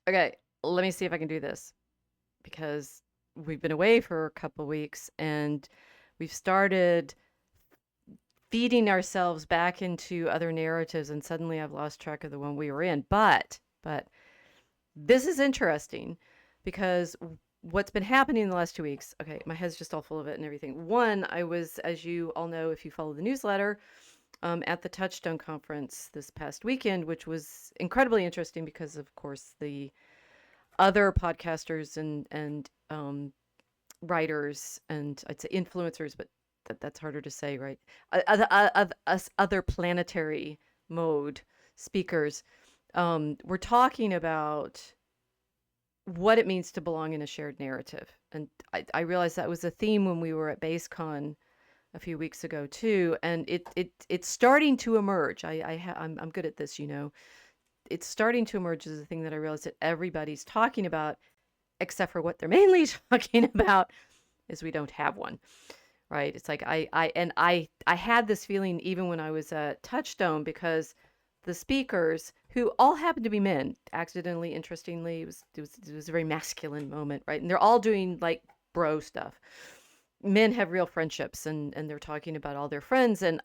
Okay, let me see if I can do this because we've been away for a couple weeks and we've started feeding ourselves back into other narratives, and suddenly I've lost track of the one we were in. But this is interesting because what's been happening in the last 2 weeks, okay, my head's just all full of it and everything. One, I was, as you all know, if you follow the newsletter, at the Touchstone conference this past weekend, which was incredibly interesting because, of course, the other podcasters and writers and I'd say influencers, but that's harder to say, right? Us other planetary mode speakers, we're talking about what it means to belong in a shared narrative. And I realized that was a theme when we were at BaseCon a few weeks ago too, and it's starting to emerge. I'm good at this, you know. It's starting to emerge as a thing that I realized that everybody's talking about, except for what they're mainly talking about is we don't have one, right? It's like I had this feeling even when I was at Touchstone because the speakers, who all happened to be men, accidentally, interestingly, it was a very masculine moment, right? And they're all doing like bro stuff. Men have real friendships, and they're talking about all their friends, and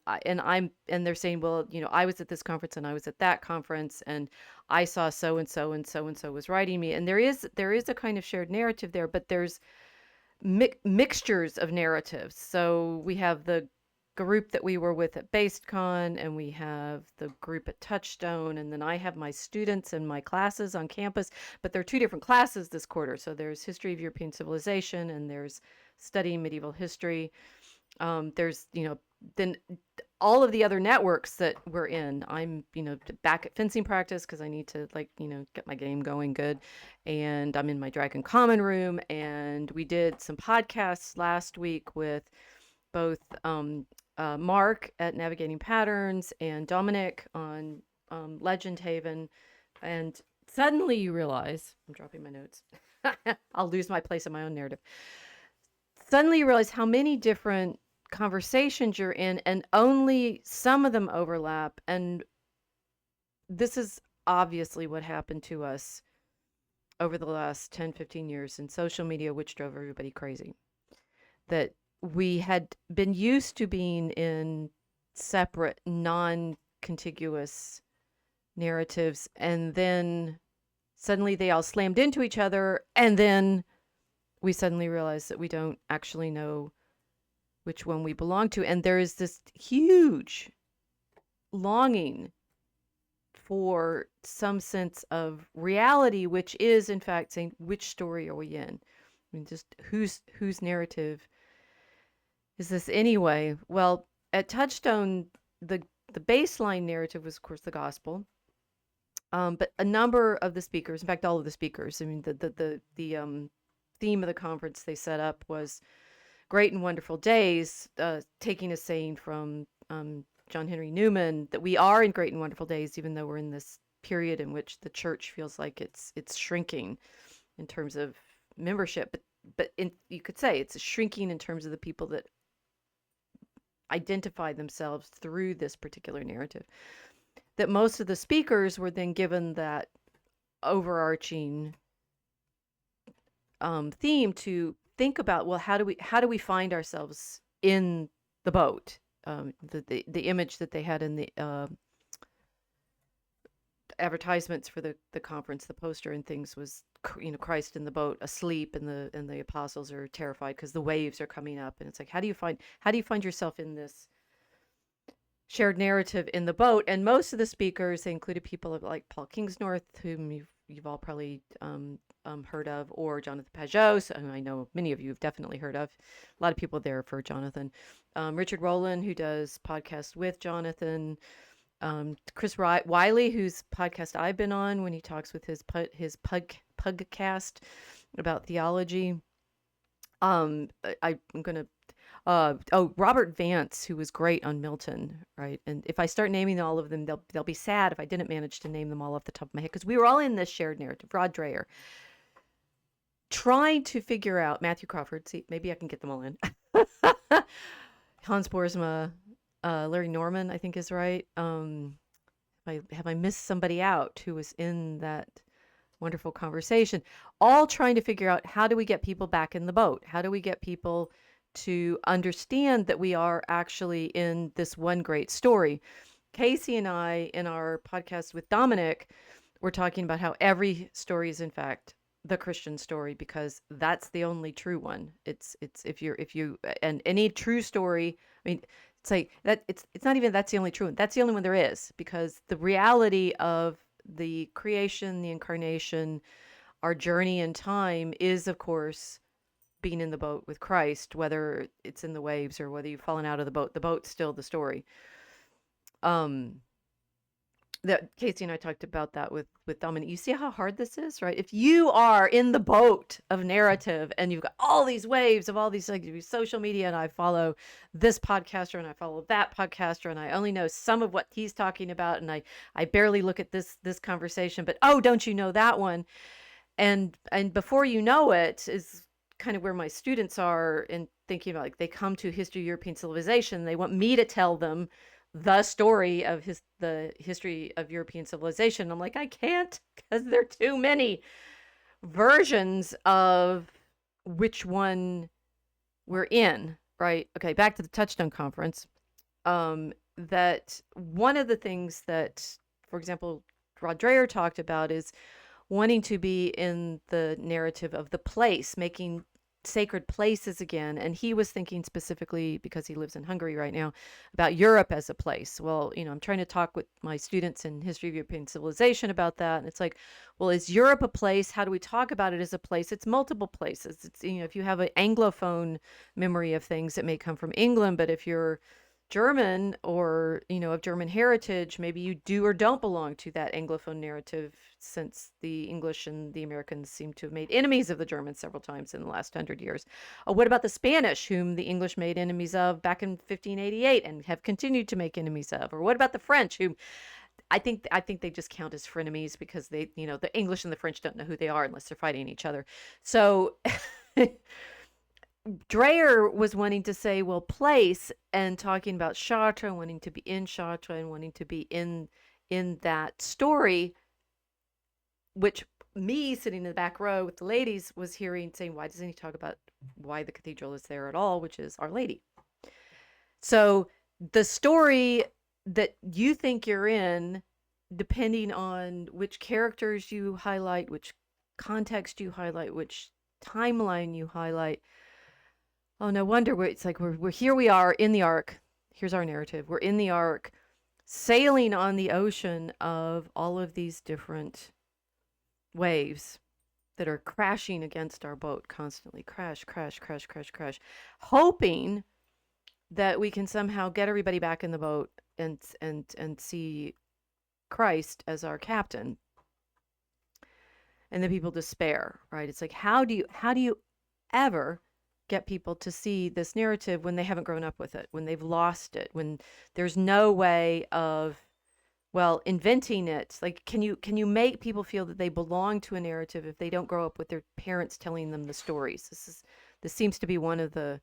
they're saying, well, you know, I was at this conference and I was at that conference and I saw so and so and so and so was writing me, and there is a kind of shared narrative there, but there's mixtures of narratives. So we have the group that we were with at BasedCon, and we have the group at Touchstone, and then I have my students and my classes on campus, but there are two different classes this quarter. So there's History of European Civilization and there's Studying Medieval History. There's, you know, then all of the other networks that we're in. I'm, you know, back at fencing practice because I need to, like, you know, get my game going good. And I'm in my Dragon Common room. And we did some podcasts last week with both Mark at Navigating Patterns and Dominic on Legend Haven. And suddenly you realize, I'm dropping my notes. I'll lose my place in my own narrative. Suddenly you realize how many different conversations you're in, and only some of them overlap. And this is obviously what happened to us over the last 10, 15 years in social media, which drove everybody crazy. That we had been used to being in separate, non contiguous narratives, and then suddenly they all slammed into each other, and then we suddenly realized that we don't actually know which one we belong to. And there is this huge longing for some sense of reality, which is in fact saying, which story are we in? I mean, just whose narrative is this anyway? Well, at Touchstone, the baseline narrative was, of course, the gospel. But a number of the speakers, in fact, all of the speakers, I mean, the theme of the conference they set up was great and wonderful days, taking a saying from John Henry Newman that we are in great and wonderful days, even though we're in this period in which the church feels like it's shrinking in terms of membership. But you could say it's shrinking in terms of the people that identify themselves through this particular narrative. That most of the speakers were then given that overarching theme to think about, well, how do we find ourselves in the boat? The image that they had in the advertisements for the conference, the poster and things was, you know, Christ in the boat asleep, and the apostles are terrified because the waves are coming up, and it's like, how do you find yourself in this shared narrative in the boat? And most of the speakers, they included people like Paul Kingsnorth, whom you've all probably heard of, or Jonathan Pajot, who I know many of you have definitely heard of. A lot of people there for Jonathan. Richard Rowland, who does podcasts with Jonathan. Chris Wiley, whose podcast I've been on when he talks with his pugcast about theology. I'm going to Robert Vance, who was great on Milton, right? And if I start naming all of them, they'll be sad if I didn't manage to name them all off the top of my head, because we were all in this shared narrative. Rod Dreher, trying to figure out Matthew Crawford. See, maybe I can get them all in. Hans Boersma, Larry Norman, I think is right. Have I missed somebody out who was in that wonderful conversation, all trying to figure out how do we get people back in the boat? How do we get people to understand that we are actually in this one great story? Casey and I, in our podcast with Dominic, we're talking about how every story is in fact the Christian story, because that's the only true one. It's if you and any true story, I mean, it's like that it's not even that's the only true one. That's the only one there is, because the reality of the creation, the incarnation, our journey in time is, of course, being in the boat with Christ, whether it's in the waves or whether you've fallen out of the boat's still the story. Um, that Casey and I talked about that with Dominic. You see how hard this is, right? If you are in the boat of narrative and you've got all these waves of all these, like, social media, and I follow this podcaster and I follow that podcaster and I only know some of what he's talking about, and I barely look at this conversation, but oh, don't you know that one? And before you know it is kind of where my students are in thinking about, like, they come to history of European civilization, they want me to tell them the story of the history of European civilization. I'm like, I can't, because there are too many versions of which one we're in, right? Okay, back to the Touchstone Conference. That one of the things that, for example, Rod Dreher talked about is wanting to be in the narrative of the place, making sacred places again. And he was thinking specifically, because he lives in Hungary right now, about Europe as a place. Well, I'm trying to talk with my students in history of European civilization about that. And it's like, well, is Europe a place? How do we talk about it as a place? It's multiple places. It's, if you have an Anglophone memory of things, it may come from England, but if you're German or, of German heritage, maybe you do or don't belong to that Anglophone narrative, since the English and the Americans seem to have made enemies of the Germans several times in the last 100 years. What about the Spanish, whom the English made enemies of back in 1588 and have continued to make enemies of? Or what about the French, whom I think they just count as frenemies, because they, the English and the French don't know who they are unless they're fighting each other. So Dreher was wanting to say, well, place, and talking about Chartres, wanting to be in Chartres and wanting to be in that story, which me sitting in the back row with the ladies was hearing, saying, why doesn't he talk about why the cathedral is there at all, which is Our Lady? So the story that you think you're in, depending on which characters you highlight, which context you highlight, which timeline you highlight, oh, no wonder it's like we're here. We are in the Ark. Here's our narrative. We're in the Ark, sailing on the ocean of all of these different waves that are crashing against our boat constantly. Crash, crash, crash, crash, crash. Hoping that we can somehow get everybody back in the boat and see Christ as our captain. And then people despair, right? It's like, how do you ever get people to see this narrative when they haven't grown up with it, when they've lost it, when there's no way of, well, inventing it? Like, can you make people feel that they belong to a narrative if they don't grow up with their parents telling them the stories? This seems to be one of the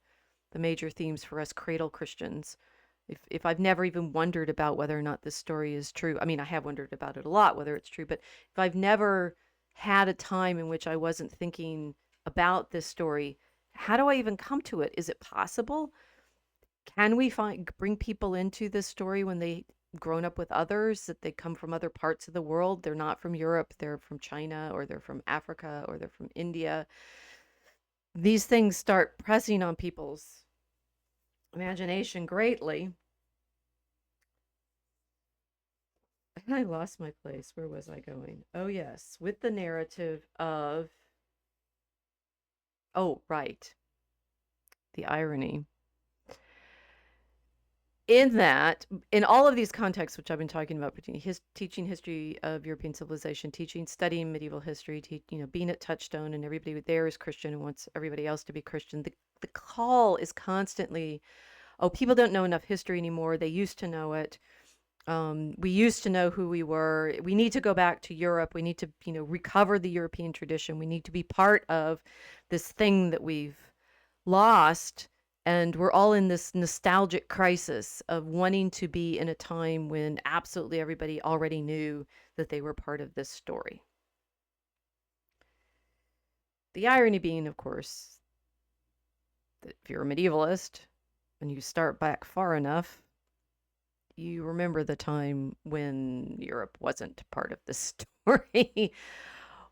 major themes for us cradle Christians. If I've never even wondered about whether or not this story is true, I mean, I have wondered about it a lot, whether it's true, but if I've never had a time in which I wasn't thinking about this story, how do I even come to it? Is it possible? Can we bring people into this story when they grown up with others, that they come from other parts of the world? They're not from Europe, they're from China, or they're from Africa, or they're from India. These things start pressing on people's imagination greatly. I lost my place. Where was I going? Oh, yes, with the narrative of, oh, right, the irony. In all of these contexts, which I've been talking about, between teaching history of European civilization, studying medieval history, being at Touchstone, and everybody there is Christian and wants everybody else to be Christian. The call is constantly, oh, people don't know enough history anymore. They used to know it. We used to know who we were. We need to go back to Europe. We need to, recover the European tradition. We need to be part of this thing that we've lost. And we're all in this nostalgic crisis of wanting to be in a time when absolutely everybody already knew that they were part of this story. The irony being, of course, that if you're a medievalist and you start back far enough, you remember the time when Europe wasn't part of the story,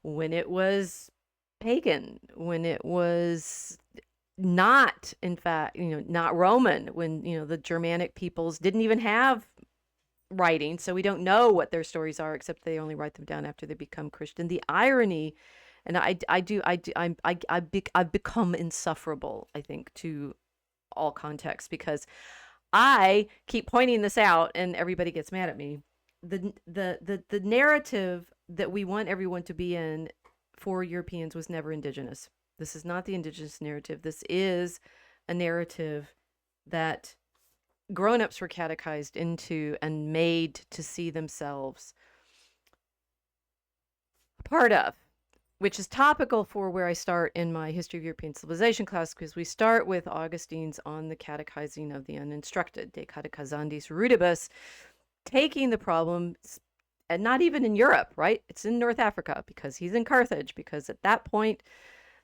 when it was pagan, when it was not, in fact, not Roman, when, the Germanic peoples didn't even have writing, so we don't know what their stories are, except they only write them down after they become Christian. The irony, and I've become insufferable, I think, to all contexts, because I keep pointing this out and everybody gets mad at me. The narrative that we want everyone to be in for Europeans was never indigenous. This is not the indigenous narrative. This is a narrative that grown-ups were catechized into and made to see themselves part of, which is topical for where I start in my History of European Civilization class, because we start with Augustine's On the Catechizing of the Uninstructed, De Catechizandis Rudibus, taking the problem, and not even in Europe, right? It's in North Africa, because he's in Carthage, because at that point,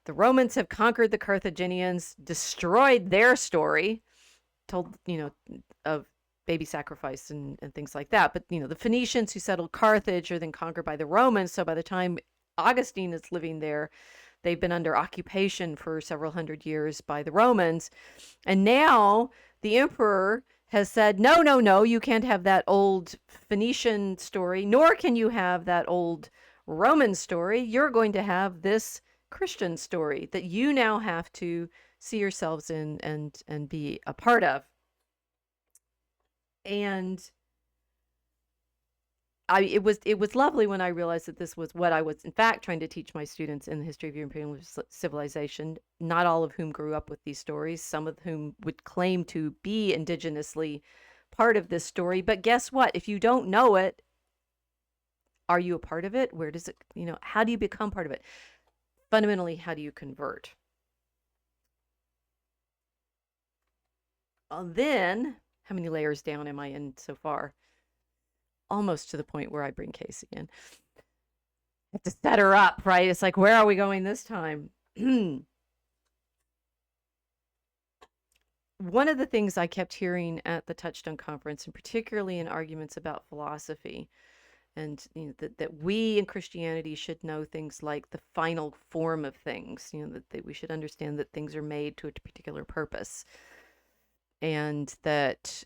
the Romans have conquered the Carthaginians, destroyed their story, told, of baby sacrifice and things like that. But, the Phoenicians who settled Carthage are then conquered by the Romans. So by the time Augustine is living there, they've been under occupation for several hundred years by the Romans. And now the emperor has said, no, no, no, you can't have that old Phoenician story, nor can you have that old Roman story. You're going to have this Christian story that you now have to see yourselves in and be a part of. And it was lovely when I realized that this was what I was in fact trying to teach my students in the History of European Civilization, not all of whom grew up with these stories, some of whom would claim to be indigenously part of this story. But guess what? If you don't know it, are you a part of it? Where does it, how do you become part of it? Fundamentally, how do you convert? Then, how many layers down am I in so far? Almost to the point where I bring Casey in. I have to set her up, right? It's like, where are we going this time? One of the things I kept hearing at the Touchstone Conference, and particularly in arguments about philosophy, and that we in Christianity should know things like the final form of things, that we should understand that things are made to a particular purpose, and that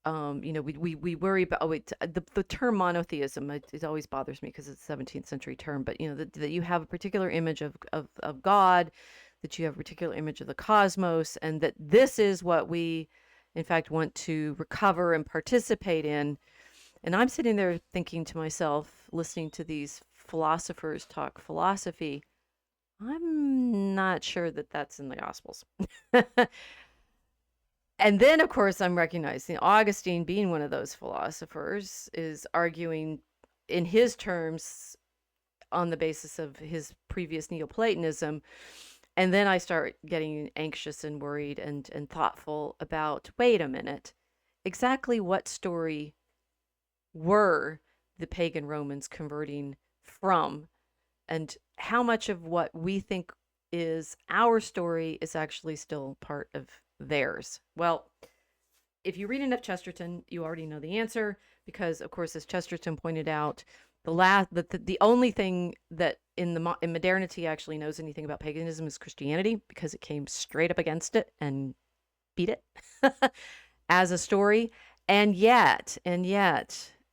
we worry about the term monotheism. It always bothers me because it's a 17th century term, but that you have a particular image of God, that you have a particular image of the cosmos, and that this is what we in fact want to recover and participate in. And I'm sitting there thinking to myself, listening to these philosophers talk philosophy, I'm not sure that that's in the Gospels. And then, of course, I'm recognizing Augustine, being one of those philosophers, is arguing in his terms on the basis of his previous Neoplatonism. And then I start getting anxious and worried and thoughtful about, wait a minute, exactly what story were the pagan Romans converting from? And how much of what we think is our story is actually still part of theirs? Well, if you read enough Chesterton, you already know the answer, because, of course, as Chesterton pointed out, the only thing that in modernity actually knows anything about paganism is Christianity, because it came straight up against it and beat it as a story. And yet,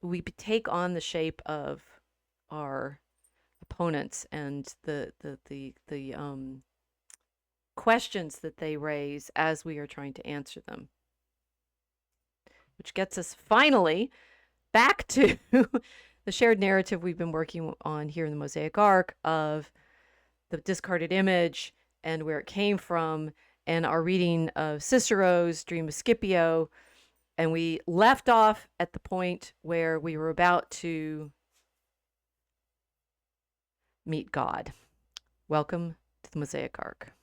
we take on the shape of our opponents and the questions that they raise as we are trying to answer them. Which gets us finally back to the shared narrative we've been working on here in the Mosaic Ark of the discarded image and where it came from, and our reading of Cicero's Dream of Scipio. And we left off at the point where we were about to meet God. Welcome to the Mosaic Ark.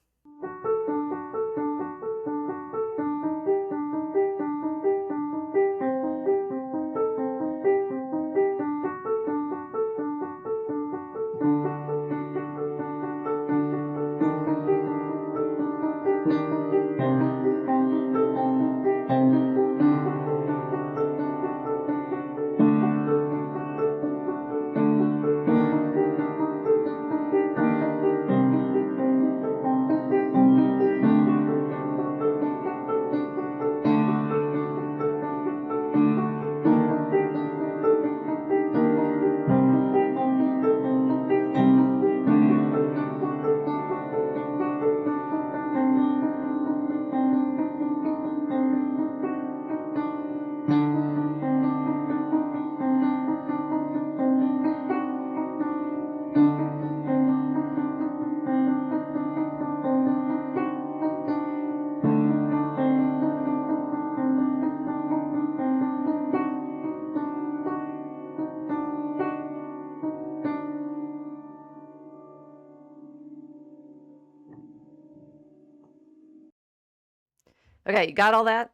Okay, you got all that?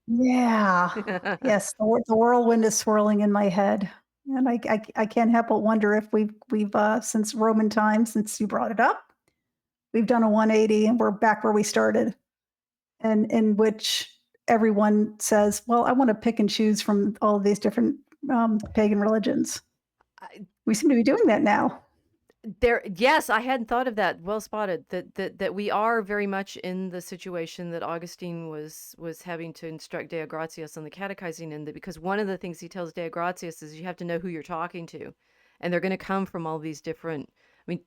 Yeah. Yes, the whirlwind is swirling in my head, and I can't help but wonder if we've since Roman times, since you brought it up, we've done a 180 and we're back where we started, and in which everyone says, "Well, I wanna pick and choose from all of these different, pagan religions." I We seem to be doing that now. There yes, I hadn't thought of that. Well spotted. That we are very much in the situation that Augustine was having to instruct Deo Gratias on the catechizing in, that because one of the things he tells Deo Gratias is you have to know who you're talking to, and they're going to come from all these different. I mean,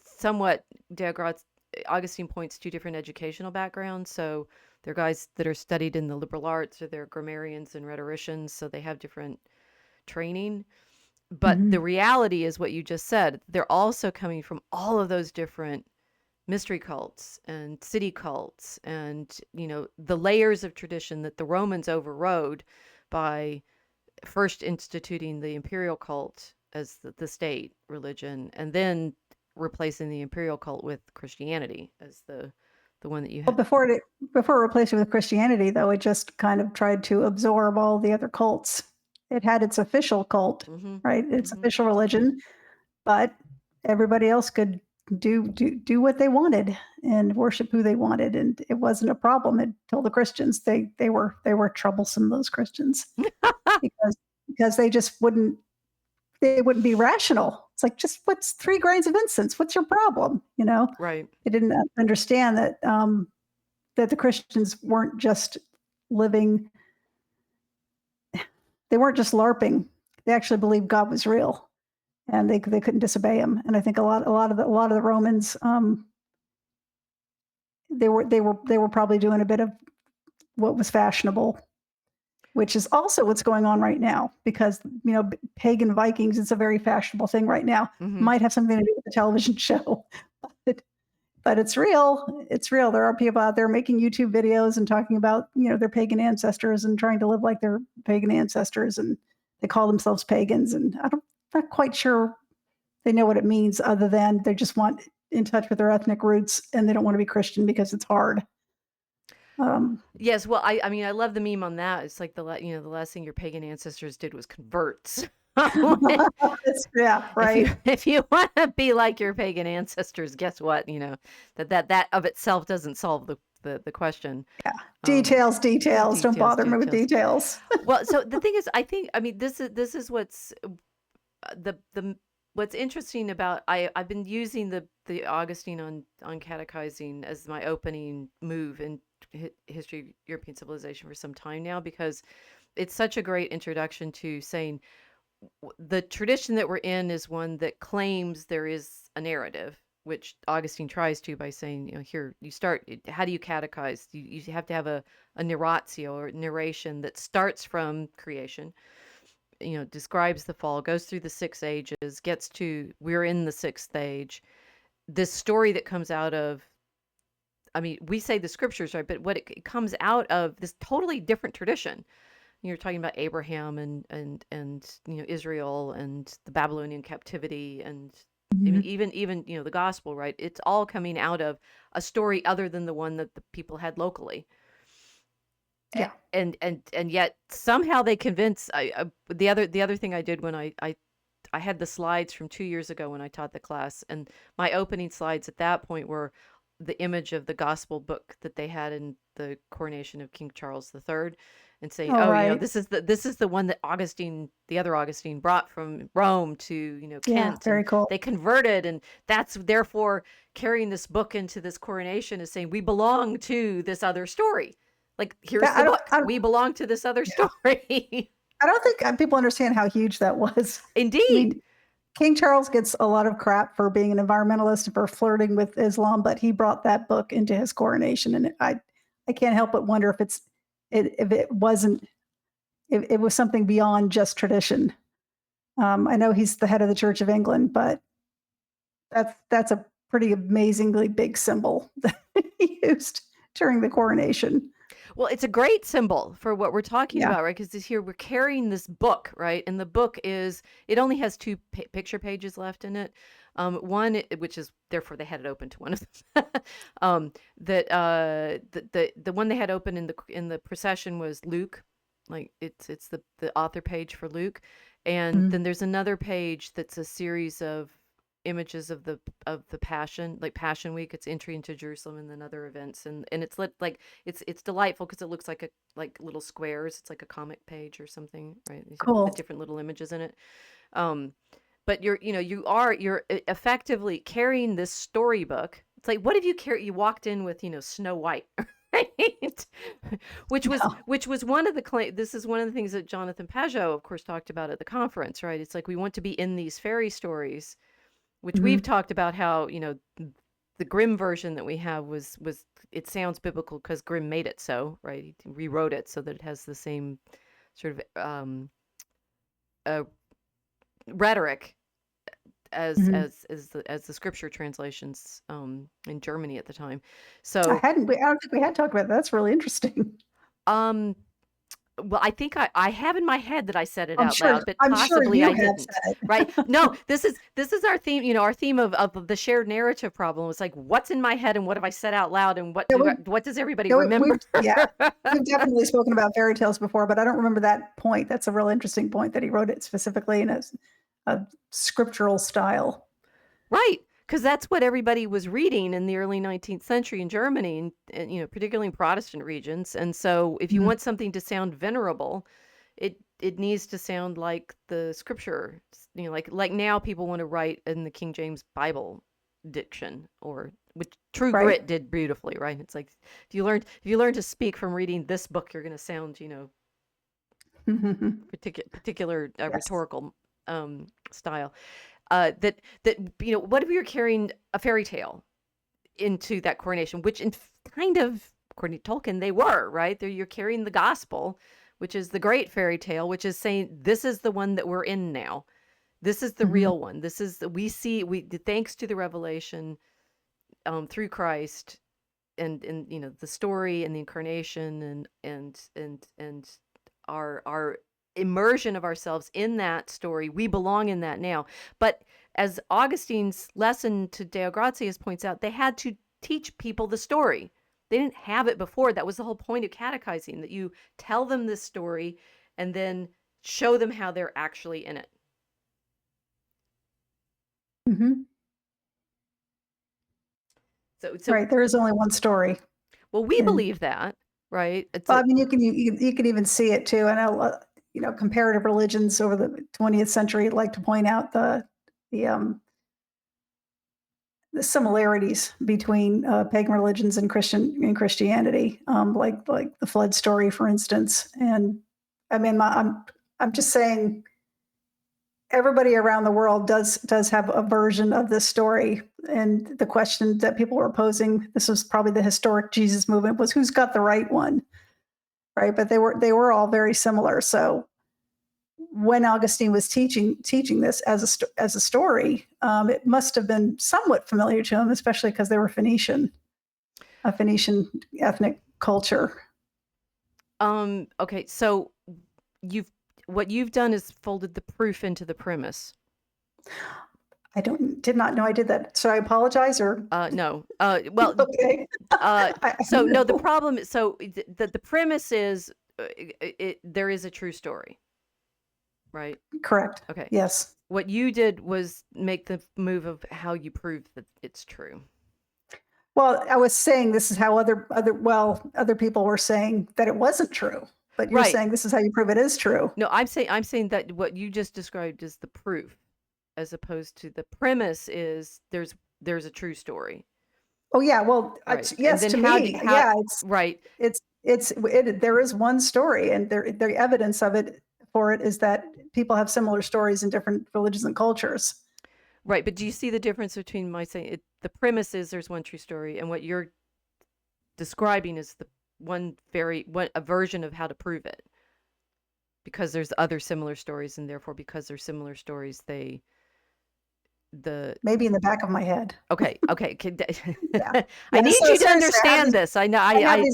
somewhat Deo Gratias, Augustine points to different educational backgrounds. So they're guys that are studied in the liberal arts, or they're grammarians and rhetoricians, so they have different training. But the Mhm. reality is what you just said. They're also coming from all of those different mystery cults and city cults and, the layers of tradition that the Romans overrode by first instituting the imperial cult as the state religion, and then replacing the imperial cult with Christianity as the one that you But had. before it replaced it with Christianity, though, it just kind of tried to absorb all the other cults. It had its official cult, Hmm. right? Its Hmm. official religion, but everybody else could do what they wanted and worship who they wanted, and it wasn't a problem until the Christians. They were troublesome, those Christians, because they just wouldn't be rational. It's like, just what's 3 grains of incense? What's your problem? You know? Right. They didn't understand that the Christians weren't just living, they weren't just LARPing. They actually believed God was real, and they couldn't disobey him. And I think a lot of the Romans, they were probably doing a bit of what was fashionable, which is also what's going on right now, because pagan Vikings is a very fashionable thing right now. Hmm. Might have something to do with the television show, but it's real. It's real. There are people out there making YouTube videos and talking about, their pagan ancestors and trying to live like their pagan ancestors, and they call themselves pagans, and not quite sure they know what it means, other than they just want in touch with their ethnic roots and they don't want to be Christian because it's hard. Um, Yes, well, I mean, I love the meme on that. It's like the last thing your pagan ancestors did was convert. yeah, If you right. if you wanna be like your pagan ancestors, guess what? That of itself doesn't solve the question. Yeah. Um, Details. Don't details, bother me with details. details. Well, so the thing is, I mean, this is what's what's interesting about I've been using the Augustine on catechizing as my opening move in history of European civilization for some time now, because it's such a great introduction to saying the tradition that we're in is one that claims there is a narrative, which Augustine tries to by saying, here you start. How do you catechize? You have to have a narratio, or narration, that starts from creation. Describes the fall, goes through the 6 ages, gets to we're in the 6th age. This story that comes out of, I mean, we say the scriptures, right? But what it comes out of this totally different tradition. You're talking about Abraham and Israel and the Babylonian captivity, and I mean, Mhm. even the gospel, right? It's all coming out of a story other than the one that the people had locally. Yeah. And yet somehow they convince the other thing I did when I had the slides from 2 years ago when I taught the class, and my opening slides at that point were the image of the gospel book that they had in the coronation of King Charles III, and saying, All "Oh, right. this is the one that Augustine, the other Augustine, brought from Rome to Yeah, Kent, and very cool. they converted, and that's therefore carrying this book into this coronation is saying we belong to this other story. Like, here's That the book. We belong to this other story." I don't think people understand how huge that was. I Indeed. mean, King Charles gets a lot of crap for being an environmentalist and for flirting with Islam, but he brought that book into his coronation, and I can't help but wonder if it wasn't, if it was something beyond just tradition. I know he's the head of the Church of England, but that's a pretty amazingly big symbol that he used during the coronation. Well, it's a great symbol for what we're talking Yeah. about, right? Because here we're carrying this book, right? And the book it only has two picture pages left in it. One, which is therefore they had it open to one of them. The one they had open in the procession was Luke, like it's the author page for Luke, and Mm. then there's another page that's a series of images of the Passion, like Passion Week. It's entry into Jerusalem and then other events, and it's lit like it's delightful because it looks like little squares. It's like a comic page or something, right? These have the Cool. different little images in it. Um, but you're effectively carrying this storybook. It's like, what if you walked in with, Snow White, right? Yeah. Which was one of the this is one of the things that Jonathan Pageau, of course, talked about at the conference, right? It's like we want to be in these fairy stories, which we've Hmm. talked about how, the Grimm version that we have was it sounds biblical because Grimm made it so, right? He rewrote it so that it has the same sort of uh, rhetoric Hmm. as the scripture translations in Germany at the time. I So hadn't. I don't think we had talked about that. That's really interesting. um well, I think I have in my head that I said it I'm out sure. loud, but I'm sure possibly you I have didn't. said it. Right? No, this is our theme, our theme of the shared narrative problem. It's like what's in my head and what have I said out loud and Yeah, we, what does everybody yeah, remember? yeah, we've definitely spoken about fairy tales before, but I don't remember that point. That's a real interesting point that he wrote it specifically in a scriptural style. Right, because that's what everybody was reading in the early 19th century in Germany, and particularly in Protestant regions. And so, if you Mhm. want something to sound venerable, it needs to sound like the scripture. Like now people want to write in the King James Bible diction, or which True Right. Grit did beautifully, right? It's like if you learn to speak from reading this book, you're going to sound, particular Yes. rhetorical style. That what if we were carrying a fairy tale into that coronation, which kind of, according to Tolkien, they were, right? You're carrying the gospel, which is the great fairy tale, which is saying this is the one that we're in now. This is the Mhm. real one. This is we thanks to the revelation through Christ and the story and the incarnation and our immersion of ourselves in that story. We belong in that now. But as Augustine's lesson to Deo Gratias points out, they had to teach people the story. They didn't have it before. That was the whole point of catechizing, that you tell them this story and then show them how they're actually in it. Mhm. So Right. There is only one story, well, we and believe that, right? It's well, I like, mean, you can even see it too. And comparative religions over the 20th century like to point out the um, the similarities between pagan religions and Christianity, like the flood story, for instance. And I mean, I'm just saying, everybody around the world does have a version of this story. And the question that people were posing, this was probably the historic Jesus movement, was who's got the right one, right? But they were all very similar. So when Augustine was teaching this as a story, it must have been somewhat familiar to him, especially because they were a Phoenician ethnic culture. okay, so you've what you've done is folded the proof into the premise. I don't did not know I did that. So I apologize, or No. Well, okay. I so no, the know. problem is, so the premise is there is a true story, right? Correct. Okay. Yes. What you did was make the move of how you prove that it's true. Well, I was saying this is how other people were saying that it wasn't true, but you're Right. saying this is how you prove it is true. No, I'm saying that what you just described is the proof, as opposed to the premise is there's a true story. Oh yeah, well, Right. And yes, then to me, how yeah, right. there is one story, and the evidence of it for it is that people have similar stories in different religions and cultures. Right, but do you see the difference between my saying the premise is there's one true story, and what you're describing is the one a version of how to prove it, because there's other similar stories, and therefore because they're similar stories, the Maybe in the back of my head. okay, Yeah. I Yeah. need So you to seriously, understand this. I know I have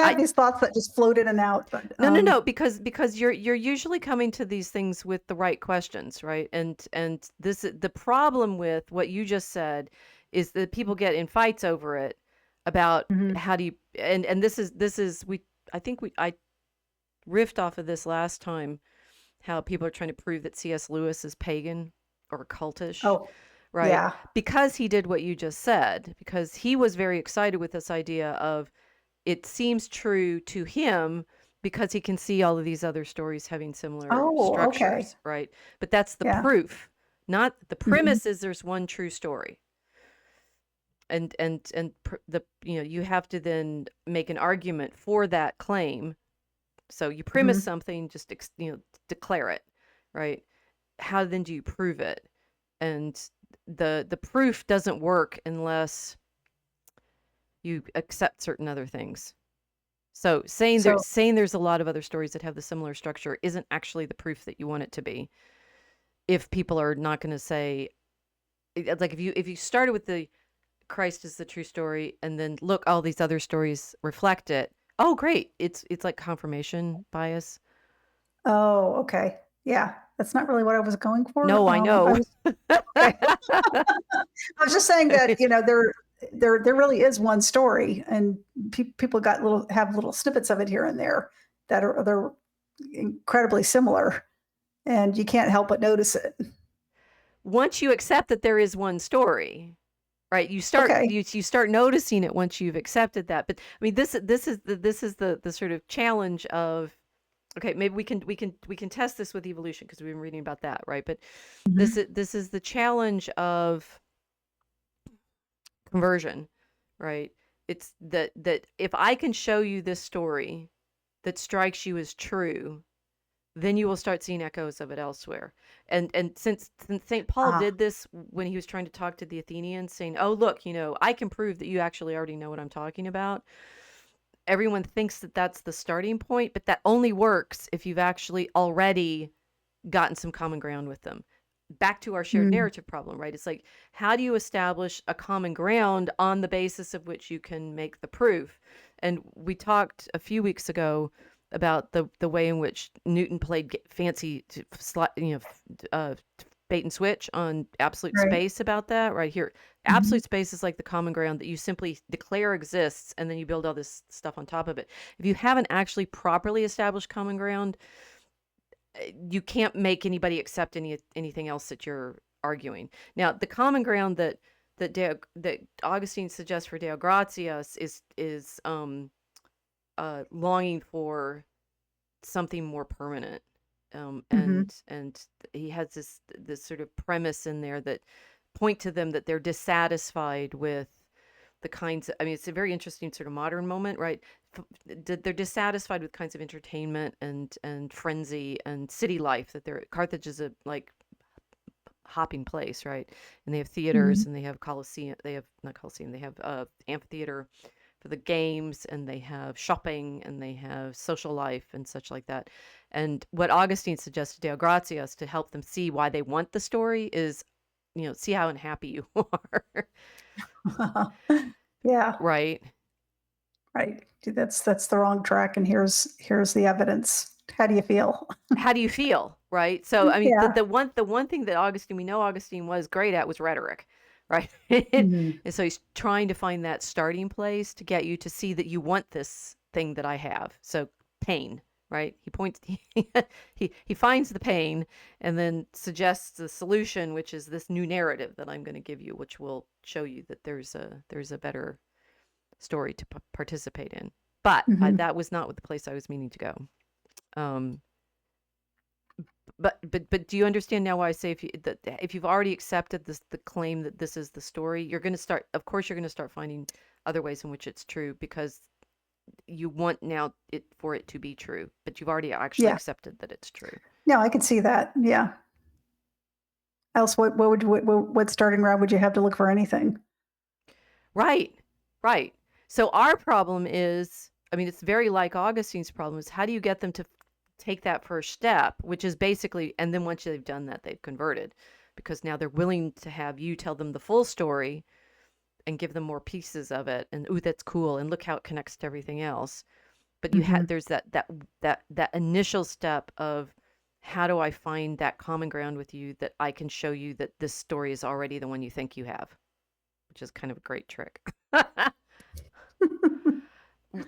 I these thoughts that just float in and out. But no, because you're usually coming to these things with the right questions, right? And the problem with what you just said is that people get in fights over it about mhm. how do you and this is we I think I riffed off of this last time, how people are trying to prove that C.S. Lewis is pagan or cultish, Oh, right? yeah. Because he did what you just said, because he was very excited with this idea of it seems true to him because he can see all of these other stories having similar Oh, okay. structures, right? But that's the Yeah. proof, not the Mhm. premise is there's one true story. The you have to then make an argument for that claim. So you premise Mhm. something, just declare it, right? How then do you prove it? And the proof doesn't work unless you accept certain other things. So So saying there's a lot of other stories that have the similar structure isn't actually the proof that you want it to be. If people are not going to say, like, if you started with the Christ is the true story, and then look, all these other stories reflect it. Oh, great! It's like confirmation bias. oh, okay. Yeah. That's not really what I was going for. No, I I know. was okay. I was just saying that, there really is one story, and people have little snippets of it here and there that are they're incredibly similar, and you can't help but notice it. Once you accept that there is one story, right? Okay. You start noticing it once you've accepted that. But I mean, this is the sort of challenge of okay, maybe we can test this with evolution because we've been reading about that, right? But Mhm. this is the challenge of conversion, right? It's that if I can show you this story that strikes you as true, then you will start seeing echoes of it elsewhere. And since St. Paul Ah. did this when he was trying to talk to the Athenians, saying, "Oh, look, I can prove that you actually already know what I'm talking about." Everyone thinks that that's the starting point, but that only works if you've actually already gotten some common ground with them. Back to our shared Mm. narrative problem, right? It's like, how do you establish a common ground on the basis of which you can make the proof? And we talked a few weeks ago about the way in which Newton played fancy, bait and switch on absolute Right. space about that right here. Mhm. Absolute space is like the common ground that you simply declare exists, and then you build all this stuff on top of it. If you haven't actually properly established common ground, you can't make anybody accept anything else that you're arguing. Now, the common ground that Augustine suggests for Deo Gratias is longing for something more permanent. Mhm. And he has this sort of premise in there that point to them that they're dissatisfied with the kinds of, I mean, it's a very interesting sort of modern moment, right? They're dissatisfied with kinds of entertainment and frenzy and city life that Carthage is a like hopping place, right? And they have theaters Mhm. and they have Colosseum, they have not Colosseum, they have amphitheater for the games, and they have shopping, and they have social life and such like that. And what Augustine suggested Deo Gratias to help them see why they want the story is, see how unhappy you are, Yeah. right? Right. That's the wrong track, and here's the evidence. How do you feel? How do you feel, right? So I mean, the Yeah. the one the one thing that we know Augustine was great at was rhetoric, right? Mhm. And so he's trying to find that starting place to get you to see that you want this thing that I have. So pain, right? He points he finds the pain and then suggests the solution, which is this new narrative that I'm going to give you, which will show you that there's a better story to participate in. But Mhm. that was not what the place I was meaning to go. Um, but do you understand now why I say if you've already accepted the claim that this is the story, you're going to start, of course, you're going to start finding other ways in which it's true because you want now for it to be true, but you've already actually Yeah. accepted that it's true. No, I could see that. Yeah. Else, what starting ground would you have to look for anything? Right, right. So our problem is, I mean, it's very like Augustine's problem is how do you get them to take that first step, which is basically, and then once they've done that, they've converted. because now they're willing to have you tell them the full story and give them more pieces of it. And ooh, that's cool. And look how it connects to everything else. But there's that initial step of, how do I find that common ground with you that I can show you that this story is already the one you think you have, which is kind of a great trick.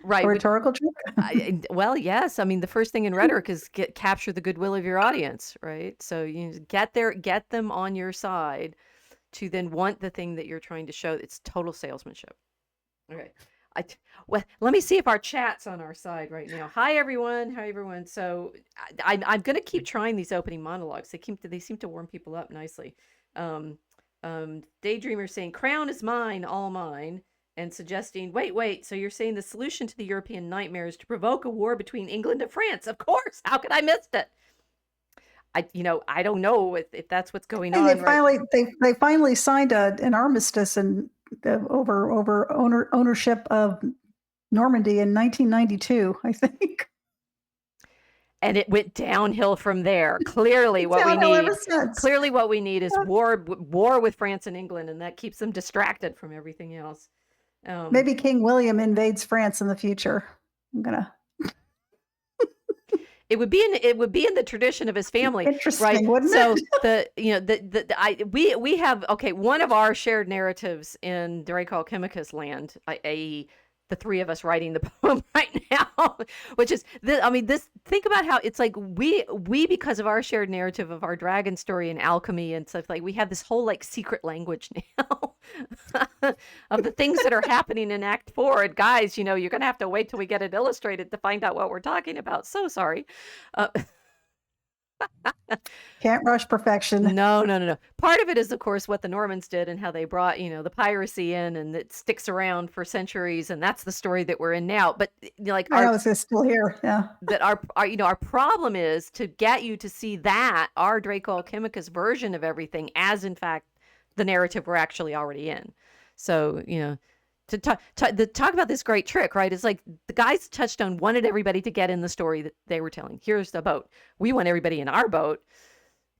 Right. A rhetorical trick? Well, yes. I mean, the first thing in rhetoric is capture the goodwill of your audience, right? So you get them on your side to then want the thing that you're trying to show. It's total salesmanship. Okay. Well, let me see if our chat's on our side right now. Hi, everyone. Hi, everyone. So I'm going to keep trying these opening monologues. They seem to warm people up nicely. Daydreamer saying, crown is mine, all mine. And suggesting, wait, so you're saying the solution to the European nightmare is to provoke a war between England and France? Of course. How could I miss it? I don't know if that's what's going on. They finally signed an armistice over ownership of Normandy in 1992, I think. And it went downhill from there. Clearly, what we need is war with France and England, and that keeps them distracted from everything else. Maybe King William invades France in the future. It would be in the tradition of his family, interesting, right? Wouldn't so it? we have one of our shared narratives in Dream Chemicus land, i.e. the three of us writing the poem right now, which is think about how it's like we because of our shared narrative of our dragon story and alchemy and stuff, like we have this whole like secret language now of the things that are happening in Act 4. And guys, you're gonna have to wait till we get it illustrated to find out what we're talking about. So sorry. Can't rush perfection. No. Part of it is, of course, what the Normans did and how they brought, the piracy in, and it sticks around for centuries, and that's the story that we're in now. But it's still here, yeah. That our problem is to get you to see that our Draco Alchemicus version of everything as, in fact, the narrative we're actually already in. So, to talk about this great trick, right? It's like the guys at Touchstone wanted everybody to get in the story that they were telling. Here's the boat. We want everybody in our boat.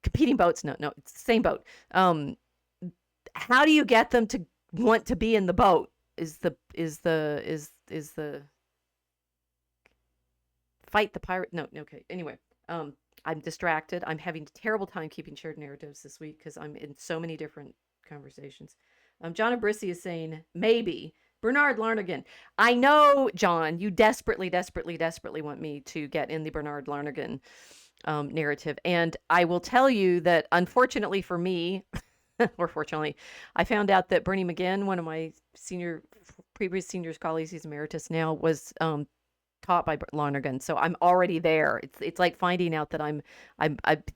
Competing boats, no, it's the same boat. How do you get them to want to be in the boat? Is the fight the pirate? No, okay. Anyway, I'm distracted. I'm having a terrible time keeping shared narratives this week because I'm in so many different conversations. John Abrisi is saying, maybe. Bernard Larnagan. I know, John, you desperately want me to get in the Bernard Larnagan narrative. And I will tell you that, unfortunately for me, or fortunately, I found out that Bernie McGinn, one of my previous senior colleagues, he's emeritus now, was taught by Larnagan. So I'm already there. It's like finding out that I'm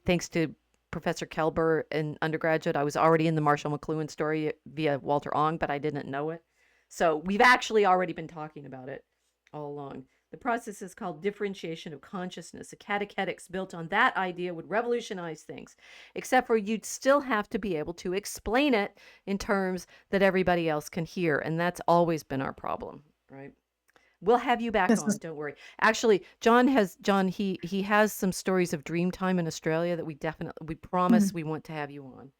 thanks to Professor Kelber in undergraduate, I was already in the Marshall McLuhan story via Walter Ong, but I didn't know it. So we've actually already been talking about it all along. The process is called differentiation of consciousness. A catechetics built on that idea would revolutionize things, except for you'd still have to be able to explain it in terms that everybody else can hear. And that's always been our problem, right? We'll have you back on. Don't worry. Actually, John, he has some stories of Dreamtime in Australia that we promise we want to have you on.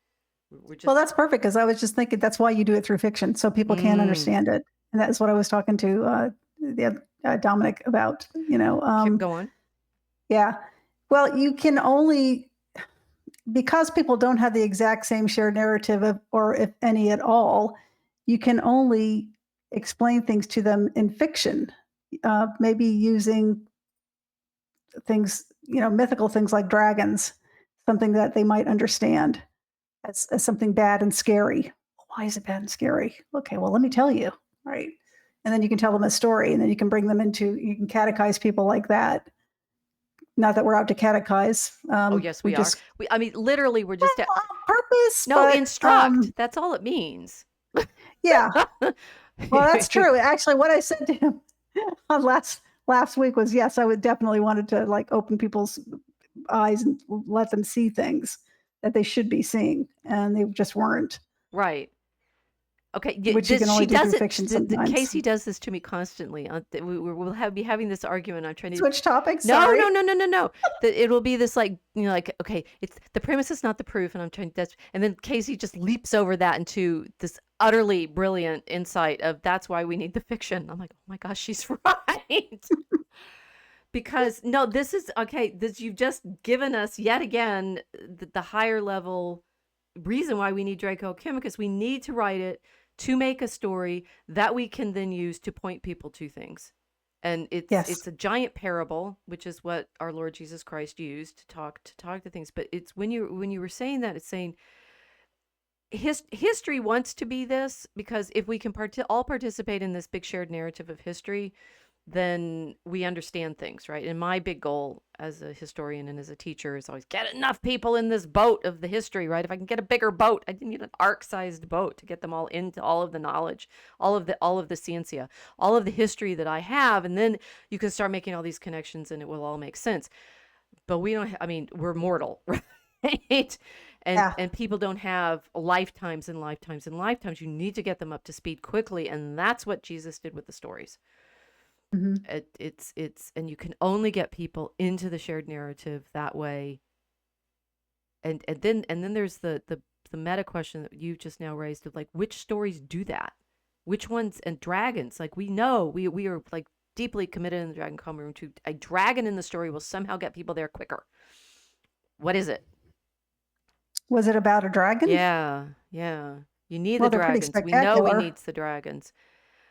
Well, that's perfect, because I was just thinking that's why you do it through fiction, so people can understand it. And that's what I was talking to Dominic about. Go on. Yeah. Well, you can only, because people don't have the exact same shared narrative, or if any at all, you can only explain things to them in fiction, maybe using things, mythical things like dragons, something that they might understand as something bad and scary. Why is it bad and scary? Okay, well, let me tell you, right? And then you can tell them a story, and then you can bring them you can catechize people like that. Not that we're out to catechize. Oh, yes, we are. Literally, we're just on purpose. No, instruct. That's all it means. Yeah. Well, that's true. Actually, what I said to him on last week was, yes, I would definitely wanted to like open people's eyes and let them see things that they should be seeing, and they just weren't. Right. Okay, which you can she only do does through it. fiction sometimes. Casey does this to me constantly. Be having this argument. I'm trying to. Switch topics. No, Sorry. no, no, no, no, no. That it'll be this like like okay, it's the premise is not the proof, and I'm trying. And then Casey just leaps over that into this utterly brilliant insight of that's why we need the fiction. I'm like, oh my gosh, she's right. Because no, this is okay. This you've just given us yet again the higher level reason why we need Draco Chemicus. We need to write it to make a story that we can then use to point people to things. And Yes. it's a giant parable, which is what our Lord Jesus Christ used to talk to things. But it's when you were saying that, it's saying history wants to be this, because if we can all participate in this big shared narrative of history, then we understand things, right? And my big goal as a historian and as a teacher is always get enough people in this boat of the history, right? If I can get a bigger boat, I need an ark-sized boat to get them all into all of the knowledge, all of the scientia, all of the history that I have, and then you can start making all these connections and it will all make sense. But we don't I mean, we're mortal, right? Yeah. And people don't have lifetimes and lifetimes and lifetimes. You need to get them up to speed quickly, and that's what Jesus did with the stories. Hmm. It's and you can only get people into the shared narrative that way. And then there's the meta question that you just now raised of like, which stories do that? Which ones? And dragons, like we know we are like deeply committed in the Dragon Common Room to a dragon in the story will somehow get people there quicker. What is it? Was it about a dragon? Yeah, yeah. You need Well, the they're pretty dragons. We know we spectacular. need the dragons.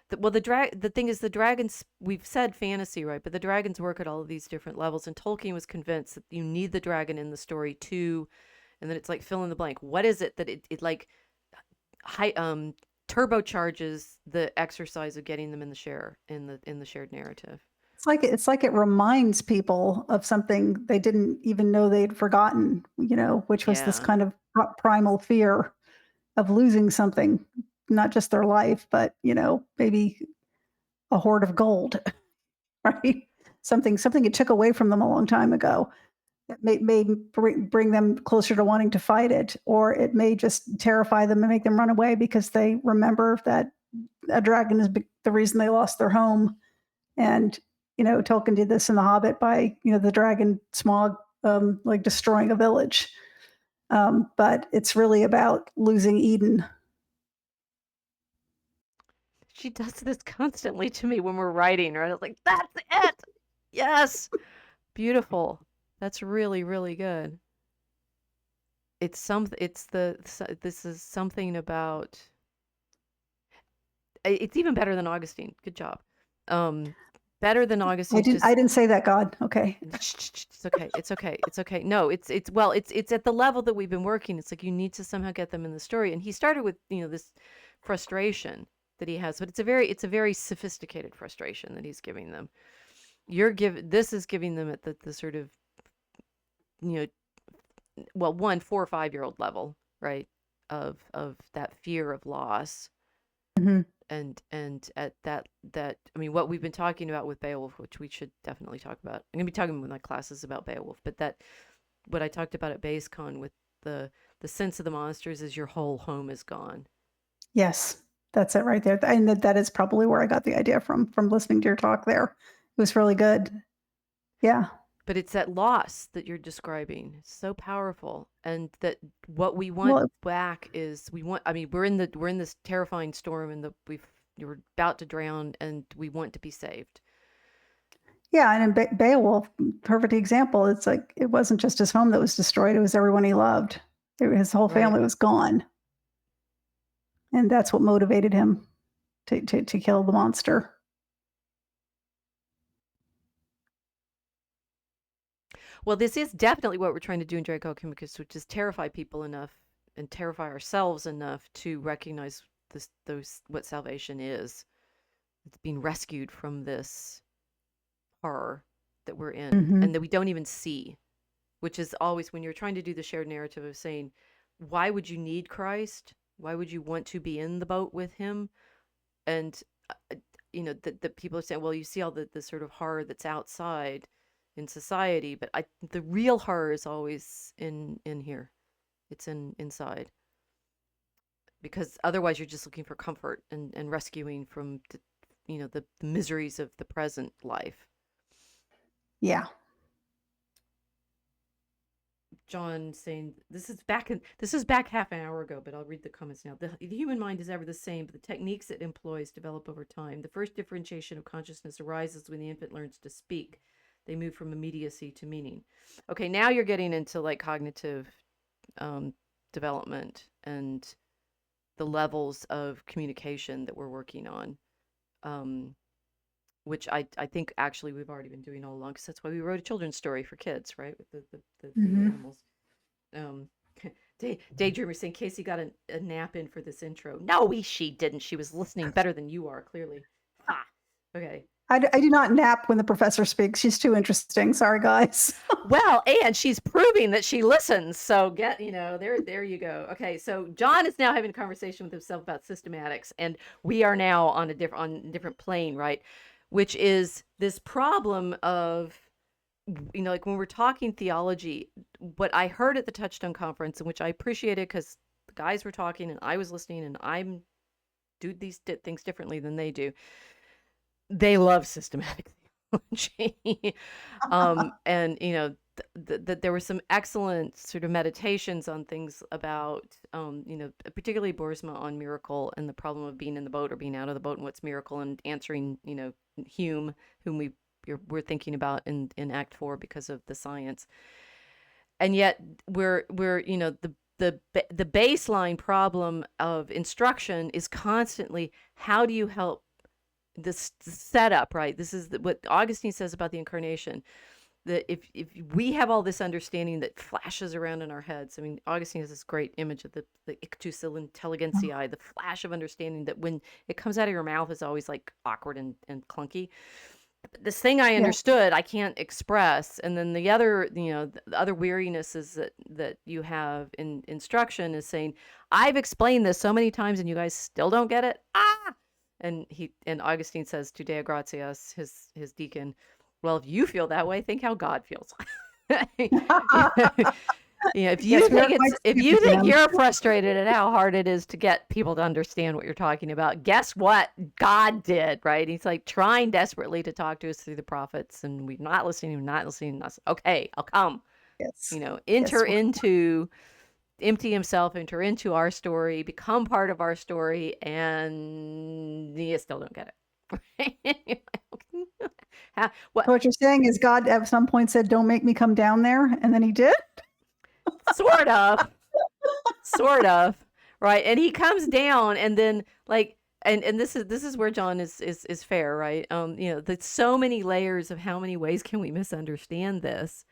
The thing is, the dragons, we've said fantasy, right? But the dragons work at all of these different levels. And Tolkien was convinced that you need the dragon in the story too. And then it's like fill in the blank. What is it that it like high turbocharges the exercise of getting them in the shared narrative? It's like it reminds people of something they didn't even know they'd forgotten, which was this Yeah. kind of primal fear of losing something, not just their life, but, maybe a hoard of gold, right? Something it took away from them a long time ago. It may bring them closer to wanting to fight it, or it may just terrify them and make them run away because they remember that a dragon is the reason they lost their home. And Tolkien did this in The Hobbit by the dragon Smaug, like destroying a village. But it's really about losing Eden. She does this constantly to me when we're writing, right? I was like, that's it. Yes. Beautiful. That's really, really good. This is something about it's even better than Augustine. Good job. Better than I Augustine's didn't. just I didn't say that. God. Okay. it's okay. It's okay. It's okay. No, it's at the level that we've been working. It's like you need to somehow get them in the story. And he started with, this frustration that he has, but it's a very sophisticated frustration that he's giving them. This is giving them at the sort of, you know, well, 4 or 5 year old level, right? Of that fear of loss. Mhm. And at that I mean, what we've been talking about with Beowulf, which we should definitely talk about. I'm gonna be talking with my classes about Beowulf, but that what I talked about at BaseCon with the sense of the monsters is your whole home is gone. Yes, that's it right there. And that is probably where I got the idea from listening to your talk there. It was really good. Yeah. But it's that loss that you're describing. It's so powerful, and that what we want Well, back is we want. I mean, we're in this terrifying storm, and you're about to drown, and we want to be saved. yeah, and in Beowulf, perfect example. It's like it wasn't just his home that was destroyed; it was everyone he loved. His whole Right. family was gone, and that's what motivated him to kill the monster. Well, this is definitely what we're trying to do in Draco Chemicus, which is terrify people enough and terrify ourselves enough to recognize what salvation is. It's being rescued from this horror that we're in Hmm. and that we don't even see, which is always when you're trying to do the shared narrative of saying, why would you need Christ? Why would you want to be in the boat with him? And the people are saying, well, you see all the sort of horror that's outside in society, but the real horror is always in here. It's inside. because otherwise you're just looking for comfort and rescuing from the miseries of the present life. Yeah. John saying this is back half an hour ago, but I'll read the comments now. The human mind is ever the same, but the techniques it employs develop over time. The first differentiation of consciousness arises when the infant learns to speak. They move from immediacy to meaning. Okay, now you're getting into like cognitive development and the levels of communication that we're working on, which I think actually we've already been doing all along, because that's why we wrote a children's story for kids, right, with the animals. Daydreamer saying Casey got a nap in for this intro. No, she didn't. She was listening better than you are, clearly. Ha. Okay. I do not nap when the professor speaks. She's too interesting. Sorry, guys. Well, and she's proving that she listens. So there you go. Okay, so John is now having a conversation with himself about systematics, and we are now on a different plane, right? Which is this problem of, like when we're talking theology, what I heard at the Touchstone conference, and which I appreciated because the guys were talking and I was listening, and I'm do these things differently than they do. They love systematic theology. And there were some excellent sort of meditations on things about particularly Boersma on miracle and the problem of being in the boat or being out of the boat and what's miracle, and answering Hume, whom we're thinking about in Act 4 because of the science. And yet we're the baseline problem of instruction is constantly, how do you help this setup, right? This is what Augustine says about the incarnation, that if we have all this understanding that flashes around in our heads. I mean, Augustine has this great image of the ictus intelligentiae, the flash of understanding that when it comes out of your mouth is always like awkward and clunky. This thing I understood, I can't express. And then the other, the other weariness is that you have in instruction is saying, I've explained this so many times and you guys still don't get it. And Augustine says to Deo Gratias, his deacon, well, if you feel that way, think how God feels. If you think you're frustrated at how hard it is to get people to understand what you're talking about, guess what God did, right? He's like trying desperately to talk to us through the prophets, and we're not listening. Okay, I'll come. Yes. Enter into. Empty himself, enter into our story, become part of our story, and you still don't get it. What you're saying is God at some point said, don't make me come down there, and then he did? Sort of. Right? And he comes down, and then like, and this is where John is fair, right? There's so many layers of how many ways can we misunderstand this.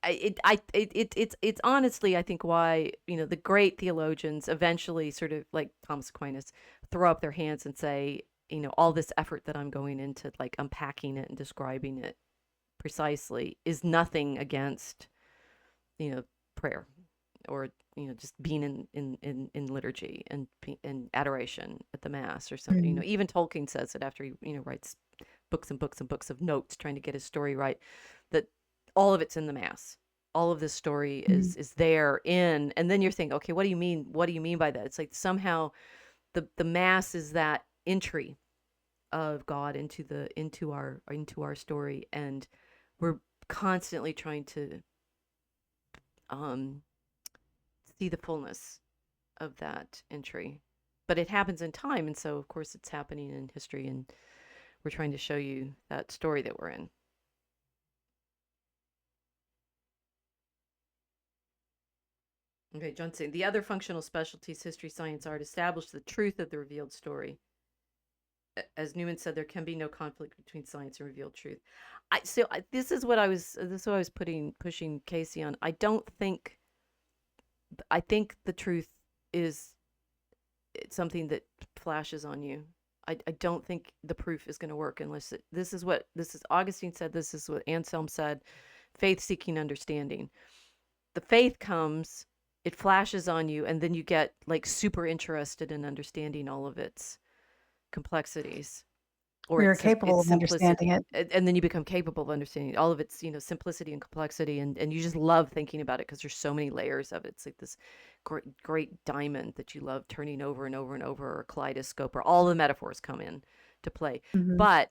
It's honestly, I think, why the great theologians eventually sort of like Thomas Aquinas throw up their hands and say, all this effort that I'm going into like unpacking it and describing it precisely is nothing against prayer, or just being in liturgy and adoration at the Mass or something. Mm-hmm. Even Tolkien says it after he writes books and books and books of notes trying to get his story right, that all of it's in the Mass. All of this story is there in, and then you're thinking, okay, what do you mean? What do you mean by that? It's like somehow the Mass is that entry of God into our story, and we're constantly trying to see the fullness of that entry. But it happens in time, and so of course it's happening in history, and we're trying to show you that story that we're in. Okay, John saying the other functional specialties, history, science, art, establish the truth of the revealed story. As Newman said, there can be no conflict between science and revealed truth. This is what I was pushing Casey on. I think the truth is something that flashes on you. I don't think the proof is going to work unless this is Augustine said, this is what Anselm said, faith seeking understanding. The faith comes, it flashes on you, and then you get like super interested in understanding all of its complexities. or You're its capable of understanding simplicity, it. and then you become capable of understanding all of its simplicity and complexity, and you just love thinking about it because there's so many layers of it. It's like this great diamond that you love turning over and over and over, or a kaleidoscope, or all the metaphors come in to play. Mhm. But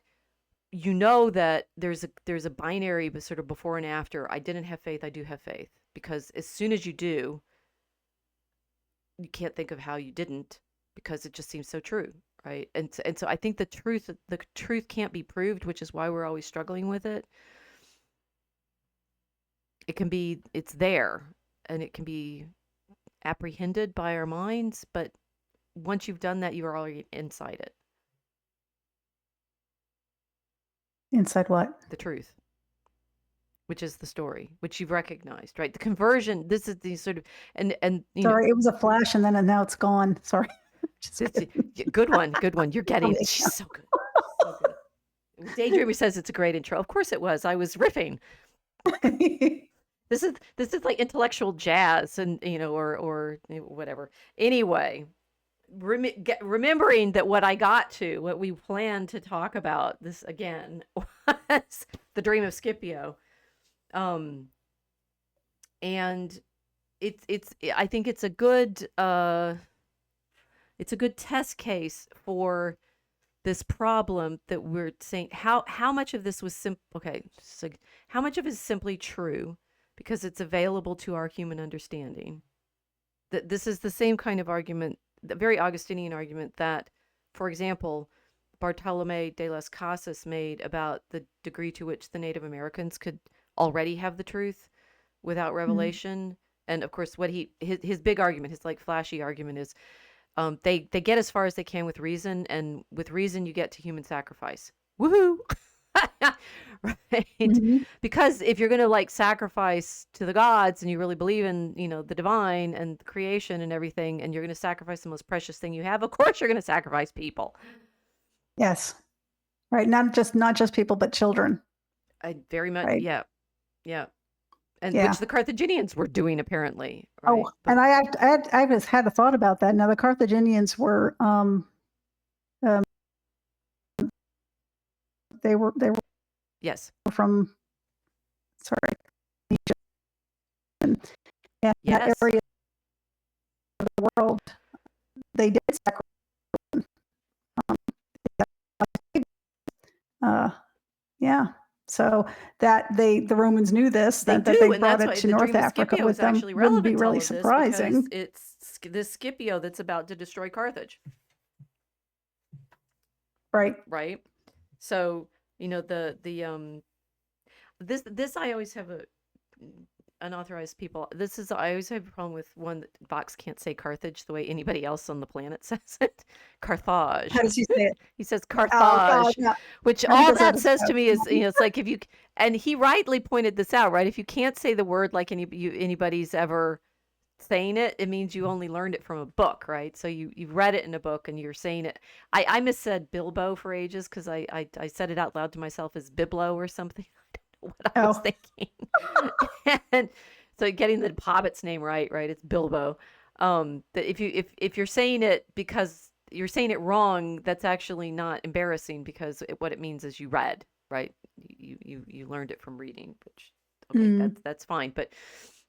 you know that there's a binary, but sort of before and after. I didn't have faith, I do have faith, because as soon as you do, you can't think of how you didn't, because it just seems so true, right? And so I think the truth can't be proved, which is why we're always struggling with it. It's there, and it can be apprehended by our minds, but once you've done that, you are already inside it. Inside what? The truth, which is the story, which you've recognized, right? The conversion, this is the sort of, and Sorry, it was a flash and now it's gone. Sorry. Just this, kidding. good one, good one. You're getting it. Somebody- She's so good. So good. Daydreamer says it's a great intro. Of course it was. I was riffing. This is like intellectual jazz, and or whatever. Anyway, remembering that what we planned to talk about this again was the Dream of Scipio, and I think it's a good test case for this problem that we're saying. How much of this was okay, so how much of it is simply true because it's available to our human understanding? That this is the same kind of argument, the very Augustinian argument that, for example, Bartolome de las Casas made about the degree to which the Native Americans could already have the truth without revelation. And of course, his big argument, his like flashy argument is, they get as far as they can with reason, and with reason you get to human sacrifice. Woohoo! Right? Mhm. Because if you're going to like sacrifice to the gods, and you really believe in, the divine and the creation and everything, and you're going to sacrifice the most precious thing you have, of course you're going to sacrifice people. Yes. Right. Not just people, but children. I very much, Right. yeah, yeah. And Yeah. which the Carthaginians were doing, apparently, Oh, right? But and I just had a thought about that. Now the Carthaginians were um, they were yes, from, sorry, and in that yes, area of the world they did sacrifice. Uh, yeah. So that the Romans knew this, they that they do, and brought that's it why to the North Dream of Africa Scipio with is them actually wouldn't be relevant to all really of this, because surprising. it's this Scipio that's about to destroy Carthage, Right. right? So this I always have unauthorized people. I always have a problem with one that Vox can't say Carthage the way anybody else on the planet says it. Carthage. How does he say it? He says Oh God, Carthage, yeah. which He all does that that as says to a me is, it's like, if you, and he rightly pointed this out, right? If you can't say the word like anybody's ever saying it, it means you only learned it from a book, right? So you've read it in a book and you're saying it. I missaid Bilbo for ages because I said it out loud to myself as Biblo or something. I don't know what I was oh thinking. And so getting the Hobbit's name right, it's Bilbo. That if you're saying it because you're saying it wrong, that's actually not embarrassing, because what it means is you read, right? You learned it from reading, which, okay, mm, that's fine. But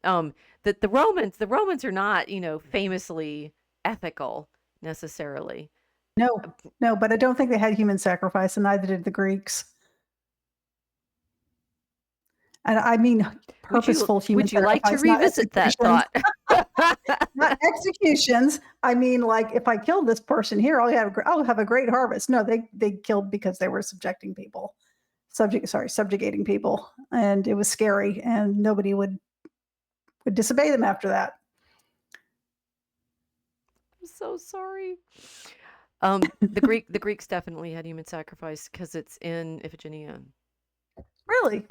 that the Romans are not, famously ethical necessarily. no, but I don't think they had human sacrifice, and neither did the Greeks. And I mean Would you purposeful human would you like to sacrifice, not revisit that executions. thought? Not executions. I mean, like, if I kill this person here, I'll have a great harvest. No, they killed because they were subjugating people, and it was scary, and nobody would disobey them after that. I'm so sorry. The Greeks definitely had human sacrifice because it's in Iphigenia. Really?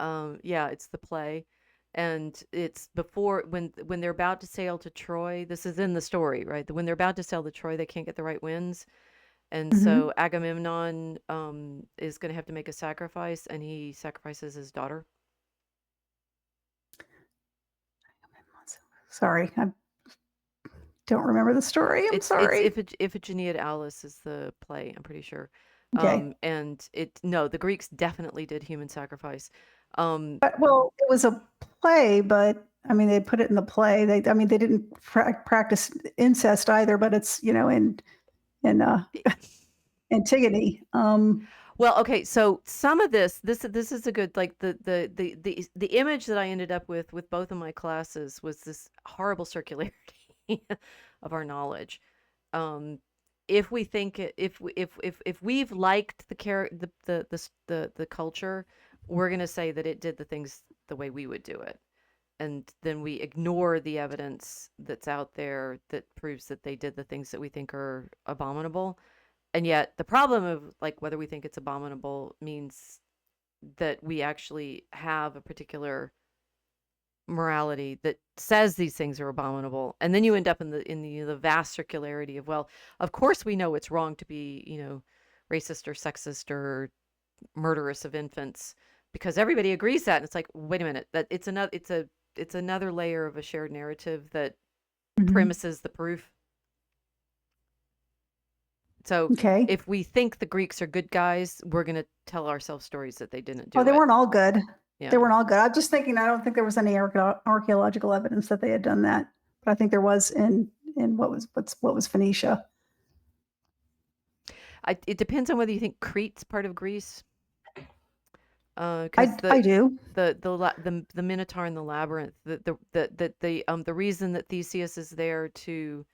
Yeah, it's the play, and it's before, when they're about to sail to Troy. This is in the story, right? When they're about to sail to Troy, they can't get the right winds, and Hmm. so Agamemnon is going to have to make a sacrifice, and he sacrifices his daughter. Sorry, I don't remember the story. I'm It's sorry. Iphigenia to Alice is the play, I'm pretty sure. Okay. And no, the Greeks definitely did human sacrifice. Um, Well, it was a play, but I mean, they put it in the play. I mean, they didn't practice incest either, but it's, in Antigone. well, okay, so some of this is a good, like, the image that I ended up with both of my classes was this horrible circularity of our knowledge. Um, if we think if we've liked the culture, we're gonna say that it did the things the way we would do it, and then we ignore the evidence that's out there that proves that they did the things that we think are abominable. And yet the problem of, like, whether we think it's abominable means that we actually have a particular morality that says these things are abominable, and then you end up in the vast circularity of, well, of course we know it's wrong to be, racist or sexist or murderous of infants, because everybody agrees that. And it's like, wait a minute, that it's another layer of a shared narrative that Mhm. premises the proof. So Okay. if we think the Greeks are good guys, we're going to tell ourselves stories that they didn't Oh, do they it. weren't all good. They Yeah. weren't all good. I'm just thinking, I don't think there was any archaeological evidence that they had done that, but I think there was in what was Phoenicia. It depends on whether you think Crete's part of Greece, because I do. the Minotaur and the labyrinth, the reason that Theseus is there to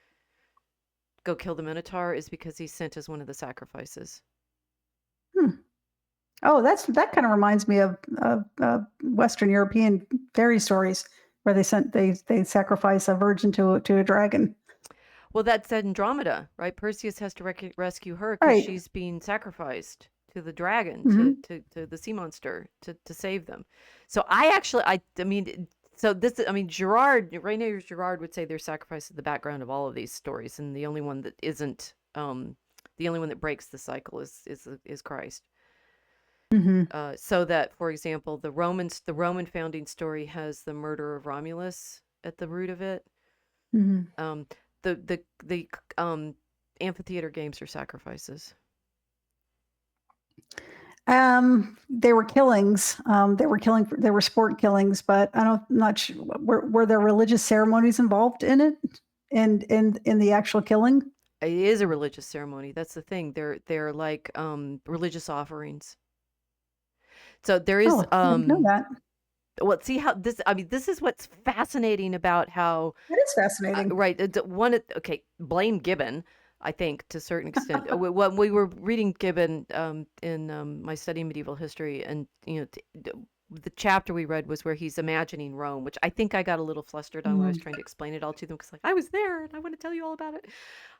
go kill the Minotaur is because he's sent as one of the sacrifices. Hmm. Oh, that kind of reminds me of Western European fairy stories where they sacrifice a virgin to a dragon. Well, that's Andromeda, right? Perseus has to rescue her because Right. she's being sacrificed to the dragon, Hmm. to the sea monster, to save them. So I mean, so this, I mean, Rene Girard would say there's sacrifice at the background of all of these stories, and the only one that isn't, the only one that breaks the cycle is Christ. Hmm. So that, for example, the Roman founding story has the murder of Romulus at the root of it. Hmm. Um, the amphitheater games are sacrifices. They were killings. They were sport killings, but I'm not sure. Were there religious ceremonies involved in it, and in the actual killing? It is a religious ceremony. That's the thing. They're like religious offerings. So there is Oh, I didn't know that. well, see how this, I mean, this is what's fascinating about how That is fascinating. right, okay, blame Gibbon, I think, to a certain extent. When we were reading Gibbon in my study of medieval history, and the chapter we read was where he's imagining Rome, which I think I got a little flustered on when I was Mm. trying to explain it all to them, because, like, I was there and I want to tell you all about it.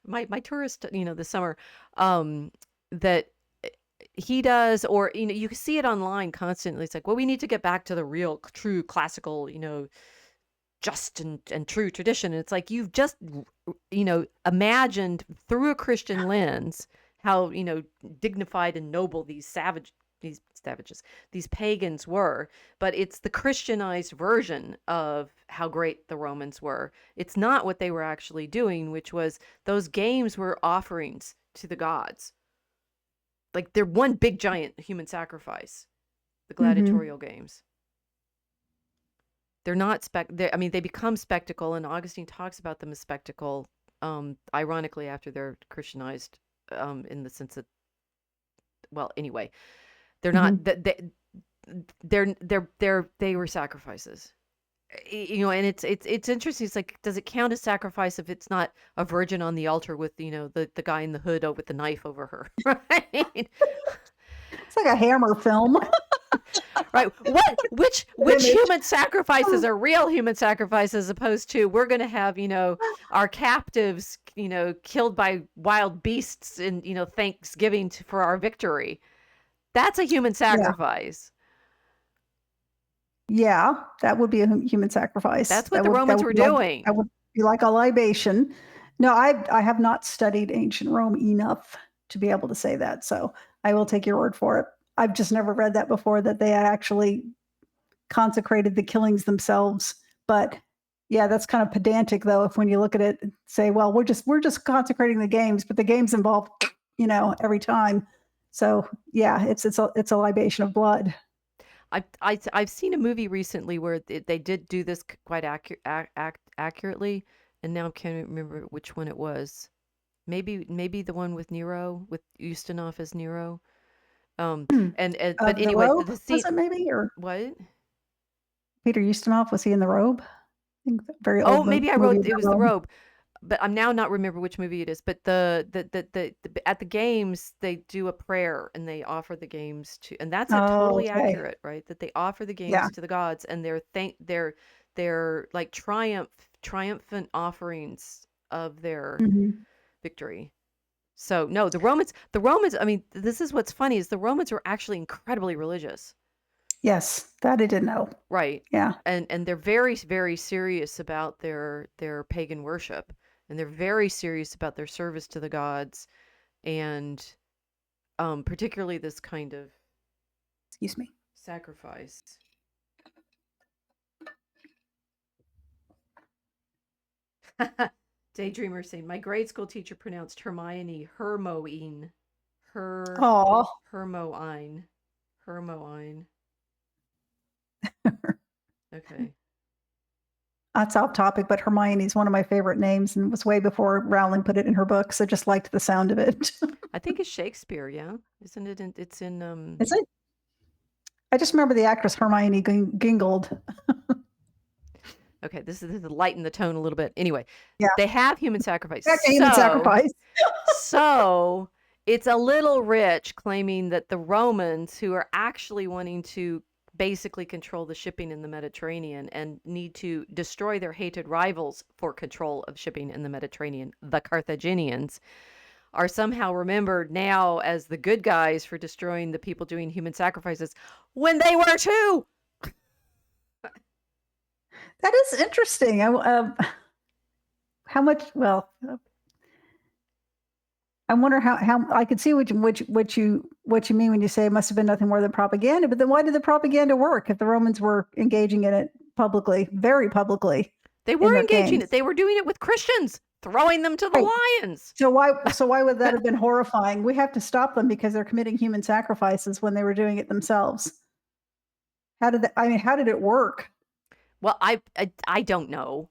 My tourist, this summer, that he does, or you can see it online constantly. It's like, well, we need to get back to the real, true classical, just and true tradition. And it's like, you've just imagined through a Christian lens how dignified and noble these savages, these pagans were, but it's the Christianized version of how great the Romans were. It's not what they were actually doing, which was, those games were offerings to the gods. Like, they're one big giant human sacrifice, the Mhm. gladiatorial games. They're not I mean, they become spectacle, and Augustine talks about them as spectacle, ironically, after they're Christianized, in the sense that, well, anyway, they're not Mhm. that they were sacrifices. And it's interesting. It's like, does it count as sacrifice if it's not a virgin on the altar with the guy in the hood with the knife over her, right? It's like a Hammer film. Right. Which Image. human sacrifices are real human sacrifices, as opposed to, we're going to have, our captives, killed by wild beasts in, Thanksgiving for our victory. That's a human Yeah. sacrifice. Yeah, that would be a human sacrifice. That's what the Romans were That doing. would be like a libation. No, I have not studied ancient Rome enough to be able to say that, so I will take your word for it. I've just never read that before, that they actually consecrated the killings themselves. But yeah, that's kind of pedantic, though, if when you look at it say, well, we're just consecrating the games, but the games involve, every time. So yeah, it's a libation of blood. I've seen a movie recently where they did do this quite accurately, and now I can't remember which one it was. Maybe the one with Nero, with Ustinov as Nero. Um, Hmm. and but Of the anyway, robe, the was scene. it maybe? Or What? Peter Ustinov, was he in the robe? I think very Oh, old maybe I movie wrote it about was The Rome. Robe, but I'm now not remember which movie it is. But at the games they do a prayer and they offer the games to, and that's a Oh, totally okay. accurate, right? That they offer the Yeah. games to the gods and they're like triumphant offerings of their Mhm. victory. So no, the Romans. I mean, this is what's funny is the Romans were actually incredibly religious. Yes, that I did know. Right. Yeah. And they're very, very serious about their pagan worship. And they're very serious about their service to the gods and particularly this kind of Excuse me. sacrifice. Daydreamer saying, my grade school teacher pronounced Hermione Hermoine. Her Oh, Hermoine. Hermoine. Okay. that's off topic, but Hermione's one of my favorite names and was way before Rowling put it in her books. I just liked the sound of it. I think it's Shakespeare, yeah? Isn't it it's in Is it? I just remember the actress Hermione Gingold. okay, this is lighten the tone a little bit. Anyway, Yeah. they have human sacrifice. Back to human sacrifice. So it's a little rich claiming that the Romans, who are actually wanting to basically control the shipping in the Mediterranean and need to destroy their hated rivals for control of shipping in the Mediterranean, the Carthaginians, are somehow remembered now as the good guys for destroying the people doing human sacrifices when they were too. That is interesting. How much? Well, I wonder how I could see what you mean when you say it must have been nothing more than propaganda. But then why did the propaganda work if the Romans were engaging in it publicly, very publicly, They in were their engaging it. games? They were doing it with Christians, throwing them to the Right. lions. So why would that have been horrifying? We have to stop them because they're committing human sacrifices when they were doing it themselves. How did it work? Well, I don't know.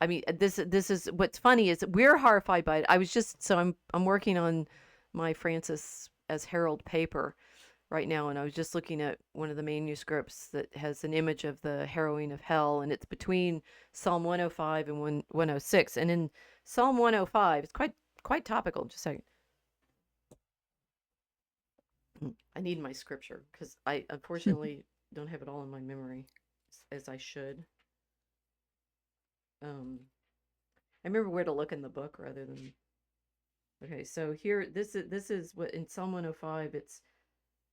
I mean, this is what's funny is we're horrified by it. I was just so I'm working on my Francis as Herald paper right now, and I was just looking at one of the manuscripts that has an image of the harrowing of hell, and it's between Psalm 105 and 106. And in Psalm 105, it's quite topical. Just a second. I need my scripture because I unfortunately don't have it all in my memory as I should. I remember where to look in the book rather than. Okay, so here this is what in Psalm 105 it's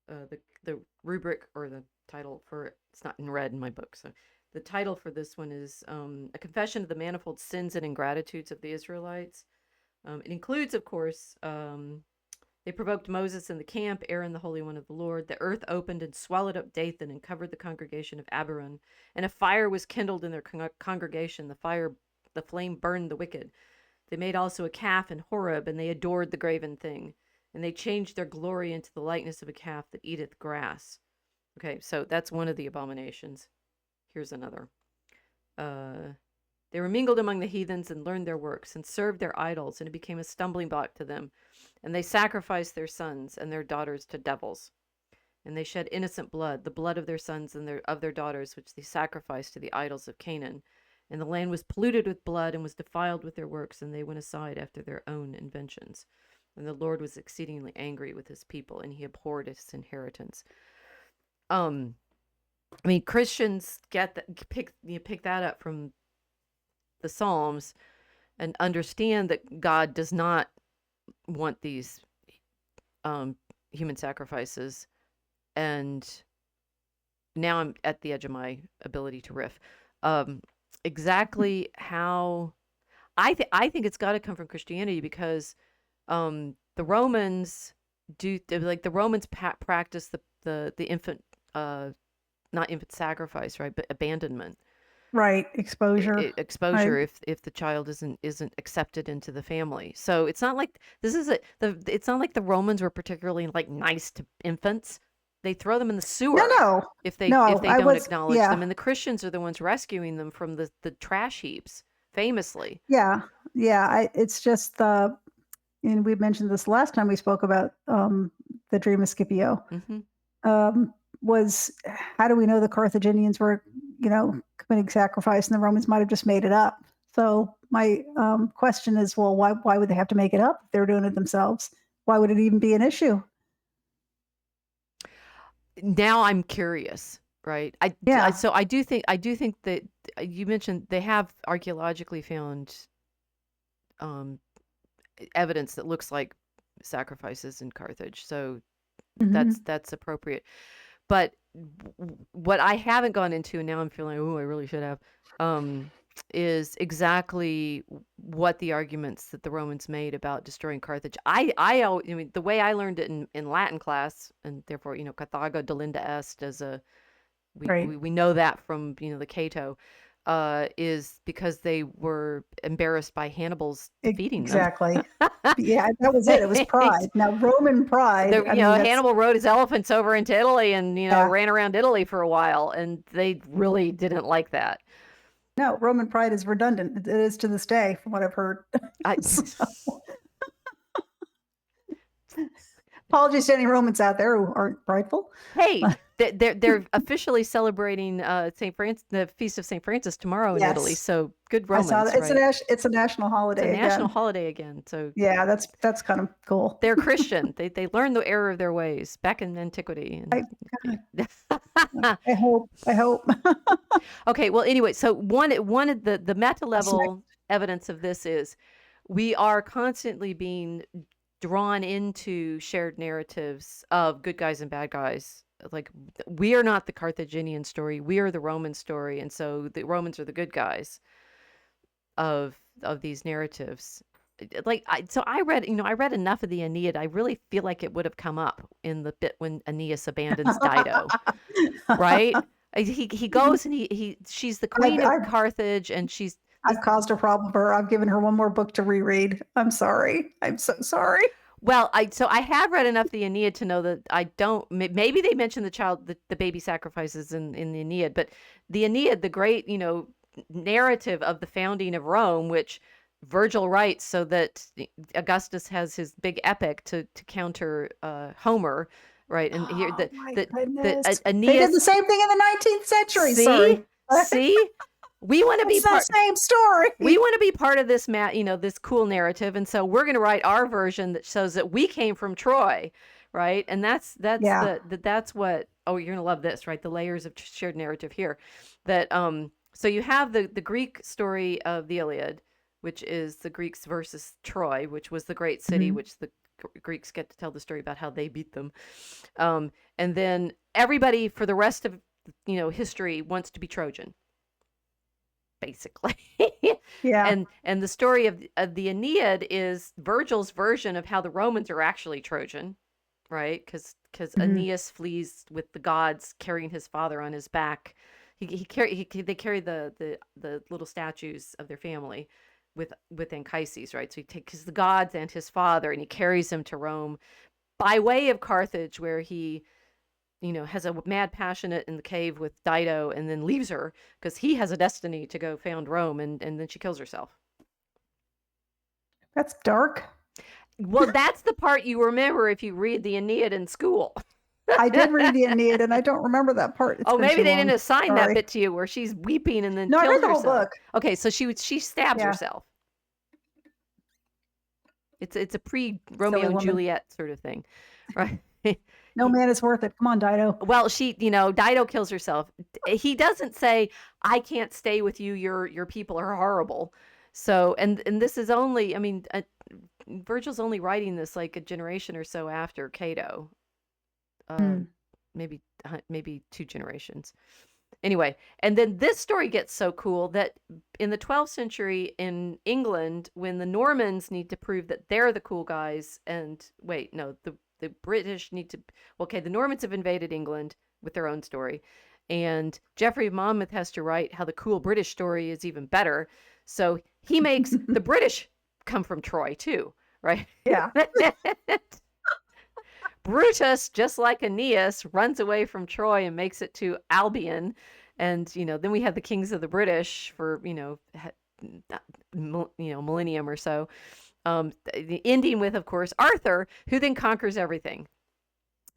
the rubric or the title for it. It's not in red in my book. So the title for this one is a confession of the manifold sins and ingratitudes of the Israelites. It includes, of course, they provoked Moses in the camp, Aaron the Holy One of the Lord. The earth opened and swallowed up Dathan and covered the congregation of Abiram. And a fire was kindled in their congregation. The flame burned the wicked. They made also a calf in Horeb, and they adored the graven thing. And they changed their glory into the likeness of a calf that eateth grass. Okay, so that's one of the abominations. Here's another. They were mingled among the heathens and learned their works and served their idols, and it became a stumbling block to them. And they sacrificed their sons and their daughters to devils. And they shed innocent blood, the blood of their sons and of their daughters, which they sacrificed to the idols of Canaan. And the land was polluted with blood and was defiled with their works, and they went aside after their own inventions. And the Lord was exceedingly angry with his people, and he abhorred his inheritance. I mean, Christians get that, pick that up from the Psalms and understand that God does not want these human sacrifices. And now I'm at the edge of my ability to riff. Exactly how I think it's got to come from Christianity because the Romans the Romans practice the infant not infant sacrifice, right, but abandonment. Right. Exposure. Right. exposure if the child isn't accepted into the family. So it's not like this is it's not like the Romans were particularly like nice to infants. They throw them in the No, sewer no, if no. they I don't was, acknowledge yeah, them, and the Christians are the ones rescuing them from the trash heaps, famously. yeah, yeah. It's just and we mentioned this last time we spoke about the Dream of Scipio. Hmm. Um, was how do we know the Carthaginians were, committing sacrifice and the Romans might have just made it up? So my question is, well, why would they have to make it up if they're doing it themselves? Why would it even be an issue? Now I'm curious, right? Yeah. So I do think that you mentioned they have archaeologically found um, evidence that looks like sacrifices in Carthage. So Hmm. that's appropriate. But what I haven't gone into, and now I'm feeling, oh, I really should have, um, is exactly what the arguments that the Romans made about destroying Carthage. I mean, the way I learned it in Latin class, and therefore, Carthago delinda est as a Right. we know that from the Cato, is because they were embarrassed by Hannibal's defeating them. Exactly. Yeah, that was it. It was They, pride. Now, Roman pride, I mean, that's, Hannibal rode his elephants over into Italy and yeah, ran around Italy for a while, and they really didn't like that. no, Roman pride is redundant. It is to this day, from what I've heard. I, So, apologies to any Romans out there who aren't prideful. hey, they're officially celebrating Saint Francis, the feast of Saint Francis tomorrow in Italy. Yes, So good I saw that. Romans, right? It's a national It's a holiday national again. holiday again. So Yeah, that's kind of cool. they're Christian. They learned the error of their ways back in antiquity. I And God, I hope. I hope. okay, well, anyway, so one of the meta What's next? level evidence of this is we are constantly being drawn into shared narratives of good guys and bad guys. Like we are not the Carthaginian story, we are the Roman story, and so the Romans are the good guys of these narratives. So I read, I read enough of the Aeneid. I really feel like it would have come up in the bit when Aeneas abandons Dido, right? He goes and she's the I've, queen of I've Carthage, and she's this. I've caused a problem for her. I've given her one more book to reread. I'm sorry. I'm so sorry. Well, I have read enough of the Aeneid to know that I don't. Maybe they mention the baby sacrifices in the Aeneid, but the Aeneid, the great narrative of the founding of Rome, which Virgil writes so that Augustus has his big epic to counter Homer, right? And here Oh my the goodness. They did the Aeneas. same thing in the 19th century. See, Sorry. see, we want to be It's the part. same We story. want to be part of this this cool narrative, and so we're going to write our version that shows that we came from Troy, right? And that's Yeah. that's what. Oh, you're going to love this, right? The layers of shared narrative here. That so you have the Greek story of the Iliad, which is the Greeks versus Troy, which was the great city, Mhm. which the Greeks get to tell the story about how they beat them. And then everybody for the rest of history wants to be Trojan, basically. Yeah. And the story of the Aeneid is Virgil's version of how the Romans are actually Trojan, right? Because Mhm. Aeneas flees with the gods carrying his father on his back. They carry the little statues of their family with Anchises, right? So he takes the gods and his father and he carries them to Rome by way of Carthage, where he has a mad passionate in the cave with Dido and then leaves her because he has a destiny to go found Rome, and then she kills herself. That's dark. Well, that's the part you remember if you read the Aeneid in school. I did read the Aeneid and I don't remember that part. It's Oh, been maybe too they didn't long. assign that Sorry. bit to you where she's weeping and then No, I read kills the whole herself. book. Okay, so she stabs Yeah. herself. It's a pre Silly Romeo and woman. Juliet sort of thing, right? No man is worth it. Come on, Dido. Well, Dido kills herself. He doesn't say, "I can't stay with you. Your people are horrible." So, and this is only, I mean, Virgil's only writing this like a generation or so after Cato, Hmm. maybe maybe 2 generations. Anyway, and then this story gets so cool that in the 12th century in England, when the Normans need to prove that they're the cool guys, and the British need to, okay, the Normans have invaded England with their own story, And Geoffrey of Monmouth has to write how the cool British story is even better. So he makes the British come from Troy too, right? Yeah. Brutus, just like Aeneas, runs away from Troy and makes it to Albion. And, then we have the kings of the British for, millennium or so. Ending with, of course, Arthur, who then conquers everything,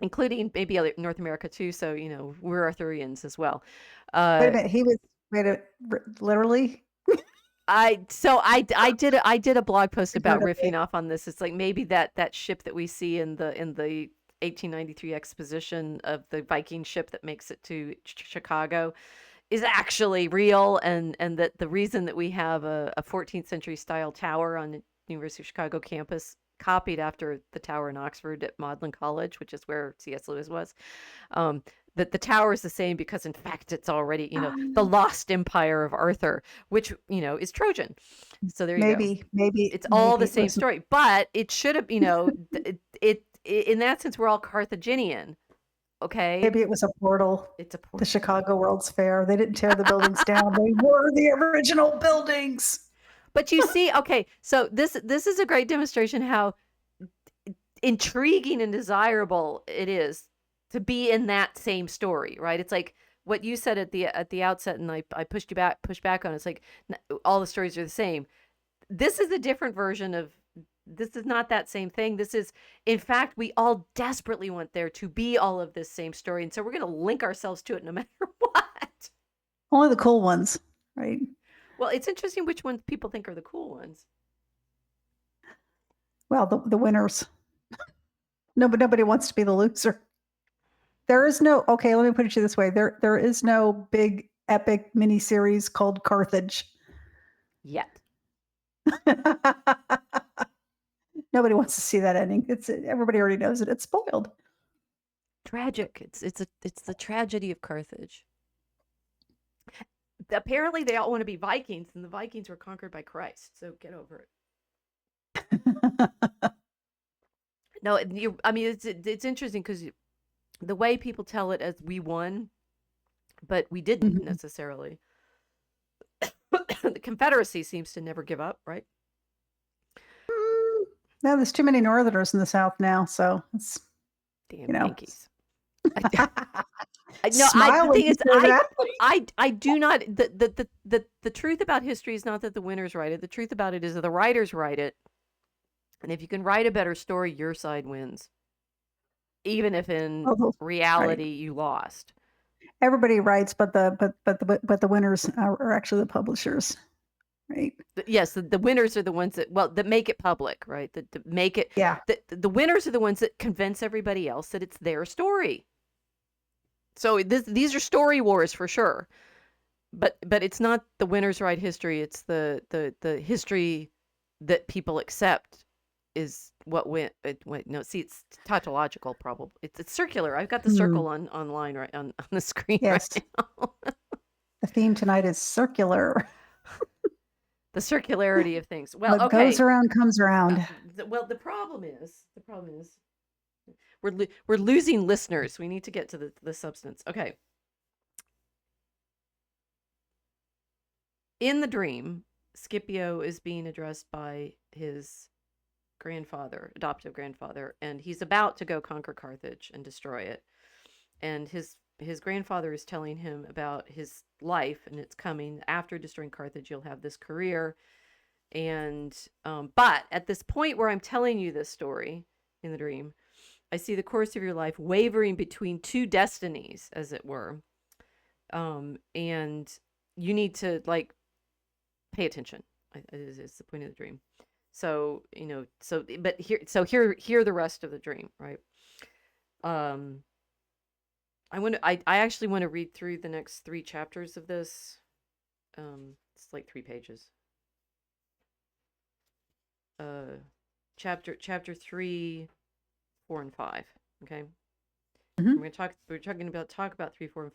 including maybe North America too. So, we're Arthurians as well. Wait a minute. He was literally. I did a blog post about riffing off on this. It's like maybe that ship that we see in the 1893 exposition of the Viking ship that makes it to Chicago is actually real, and that the reason that we have a 14th century style tower on the University of Chicago campus copied after the tower in Oxford at Magdalen College, which is where C.S. Lewis was, that the tower is the same because in fact it's already, the lost empire of Arthur, which, is Trojan. So there you go. Maybe It's all the same story, but it should have, it in that sense, we're all Carthaginian. Okay. Maybe it was a portal. It's a portal. The Chicago World's Fair. They didn't tear the buildings down. They were the original buildings. But you see, okay, so this is a great demonstration how intriguing and desirable it is to be in that same story, right? It's like what you said at the outset, and I pushed back on it. It's like all the stories are the same. This is a different version of. This is not that same thing. This is, in fact, we all desperately want there to be all of this same story. And so we're going to link ourselves to it no matter what. Only the cool ones, right? Well, it's interesting which ones people think are the cool ones. Well, the winners. Nobody wants to be the loser. There is no, okay, let me put it to you this way. There is no big epic miniseries called Carthage. Yet. Nobody wants to see that ending. Everybody already knows it. It's spoiled. Tragic. It's the tragedy of Carthage. Apparently, they all want to be Vikings, and the Vikings were conquered by Christ. So get over it. No, it's interesting because the way people tell it as we won, but we didn't necessarily. The Confederacy seems to never give up, right? No, there's too many Northerners in the South now, so it's damn Yankees. I do not. The truth about history is not that the winners write it. The truth about it is that the writers write it, and if you can write a better story, your side wins, even if in reality you lost. Everybody writes, but the winners are actually the publishers. Right. Yes, the winners are the ones that make it public, right? That make it. Yeah. The winners are the ones that convince everybody else that it's their story. So these are story wars for sure, but it's not the winners write history. It's the history that people accept is what went. No, see, it's tautological. Probably it's circular. I've got the circle online right on the screen. Yes. Right now. The theme tonight is circular. The circularity of things. Well, what okay. goes around comes around. Well, the problem is we're losing listeners. We need to get to the substance. Okay. In the dream, Scipio is being addressed by his adoptive grandfather, and he's about to go conquer Carthage and destroy it. And his grandfather is telling him about his life, and it's coming after destroying Carthage. You'll have this career, and but at this point where I'm telling you this story in the dream, I see the course of your life wavering between two destinies, as it were, and you need to pay attention. Is the point of the dream. So here the rest of the dream, right? I actually want to read through the next 3 chapters of this. It's like 3 pages. Chapter 3, 4, and 5. Okay. Mm-hmm. We're talking about 3, 4, and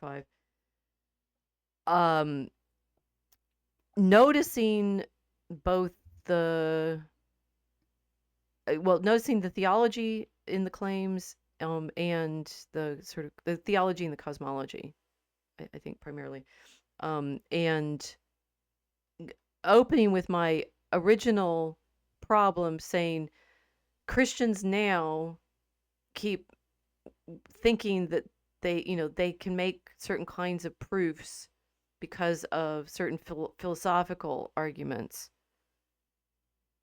5. Noticing both noticing the theology in the claims, and the sort of the theology and the cosmology. I think primarily. And opening with my original problem saying Christians now keep thinking that they can make certain kinds of proofs because of certain philosophical arguments.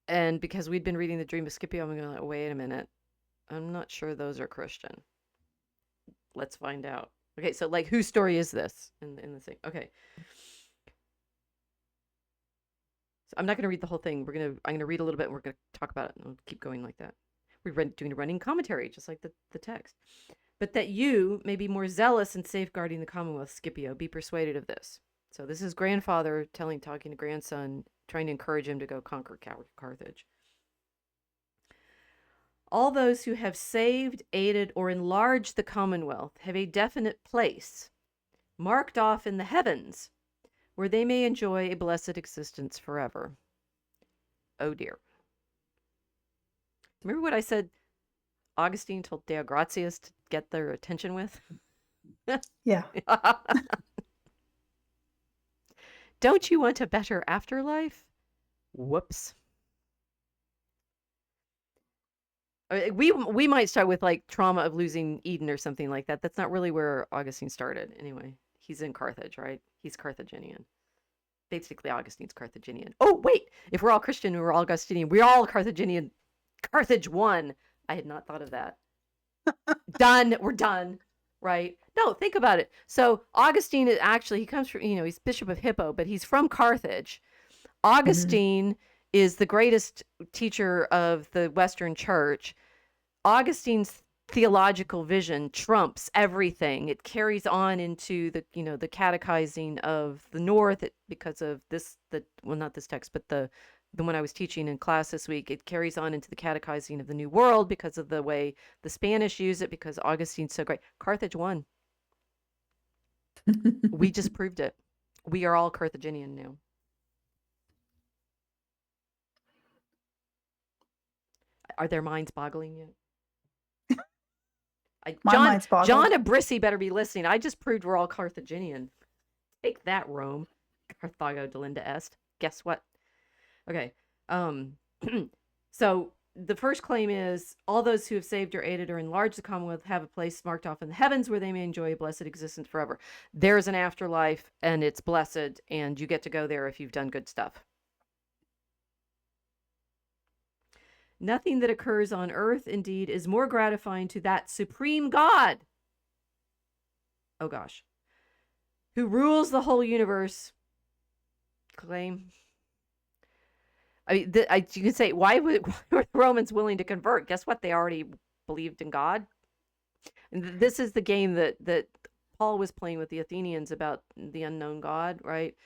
And because we'd been reading the Dream of Scipio, I'm going, wait a minute. I'm not sure those are Christian. Let's find out. Okay, so like, whose story is this in the thing? Okay. So I'm not going to read the whole thing. I'm going to read a little bit and we're going to talk about it and we'll keep going like that. We're doing a running commentary, just like the text. But that you may be more zealous in safeguarding the Commonwealth, Scipio, be persuaded of this. So this is grandfather talking to grandson, trying to encourage him to go conquer Carthage. All those who have saved, aided, or enlarged the Commonwealth have a definite place, marked off in the heavens, where they may enjoy a blessed existence forever. Oh dear. Remember what I said Augustine told Deo Gratias to get their attention with? Yeah. Don't you want a better afterlife? Whoops. We might start with like trauma of losing Eden or something like that. That's not really where Augustine started. Anyway, he's in Carthage, right? He's Carthaginian. Basically, Augustine's Carthaginian. Oh, wait. If we're all Christian, we're all Augustinian. We're all Carthaginian. Carthage won. I had not thought of that. Done. We're done. Right? No, think about it. So Augustine is actually, he comes from, he's Bishop of Hippo, but he's from Carthage. Augustine is the greatest teacher of the Western Church. Augustine's theological vision trumps everything. It carries on into the catechizing of the North because of not this text, but the one I was teaching in class this week. It carries on into the catechizing of the New World because of the way the Spanish use it, because Augustine's so great. Carthage won. We just proved it. We are all Carthaginian now. Are their minds boggling yet? Mind's boggled. John Abrisi better be listening. I just proved we're all Carthaginian. Take that, Rome. Carthago delinda est. Guess what? Okay. So the first claim is all those who have saved or aided or enlarged the Commonwealth have a place marked off in the heavens where they may enjoy a blessed existence forever. There's an afterlife and it's blessed, and you get to go there if you've done good stuff. Nothing that occurs on earth, indeed, is more gratifying to that supreme God. Oh gosh. Who rules the whole universe. Claim. I mean, you can say, why were the Romans willing to convert? Guess what? They already believed in God. And this is the game that Paul was playing with the Athenians about the unknown God, right?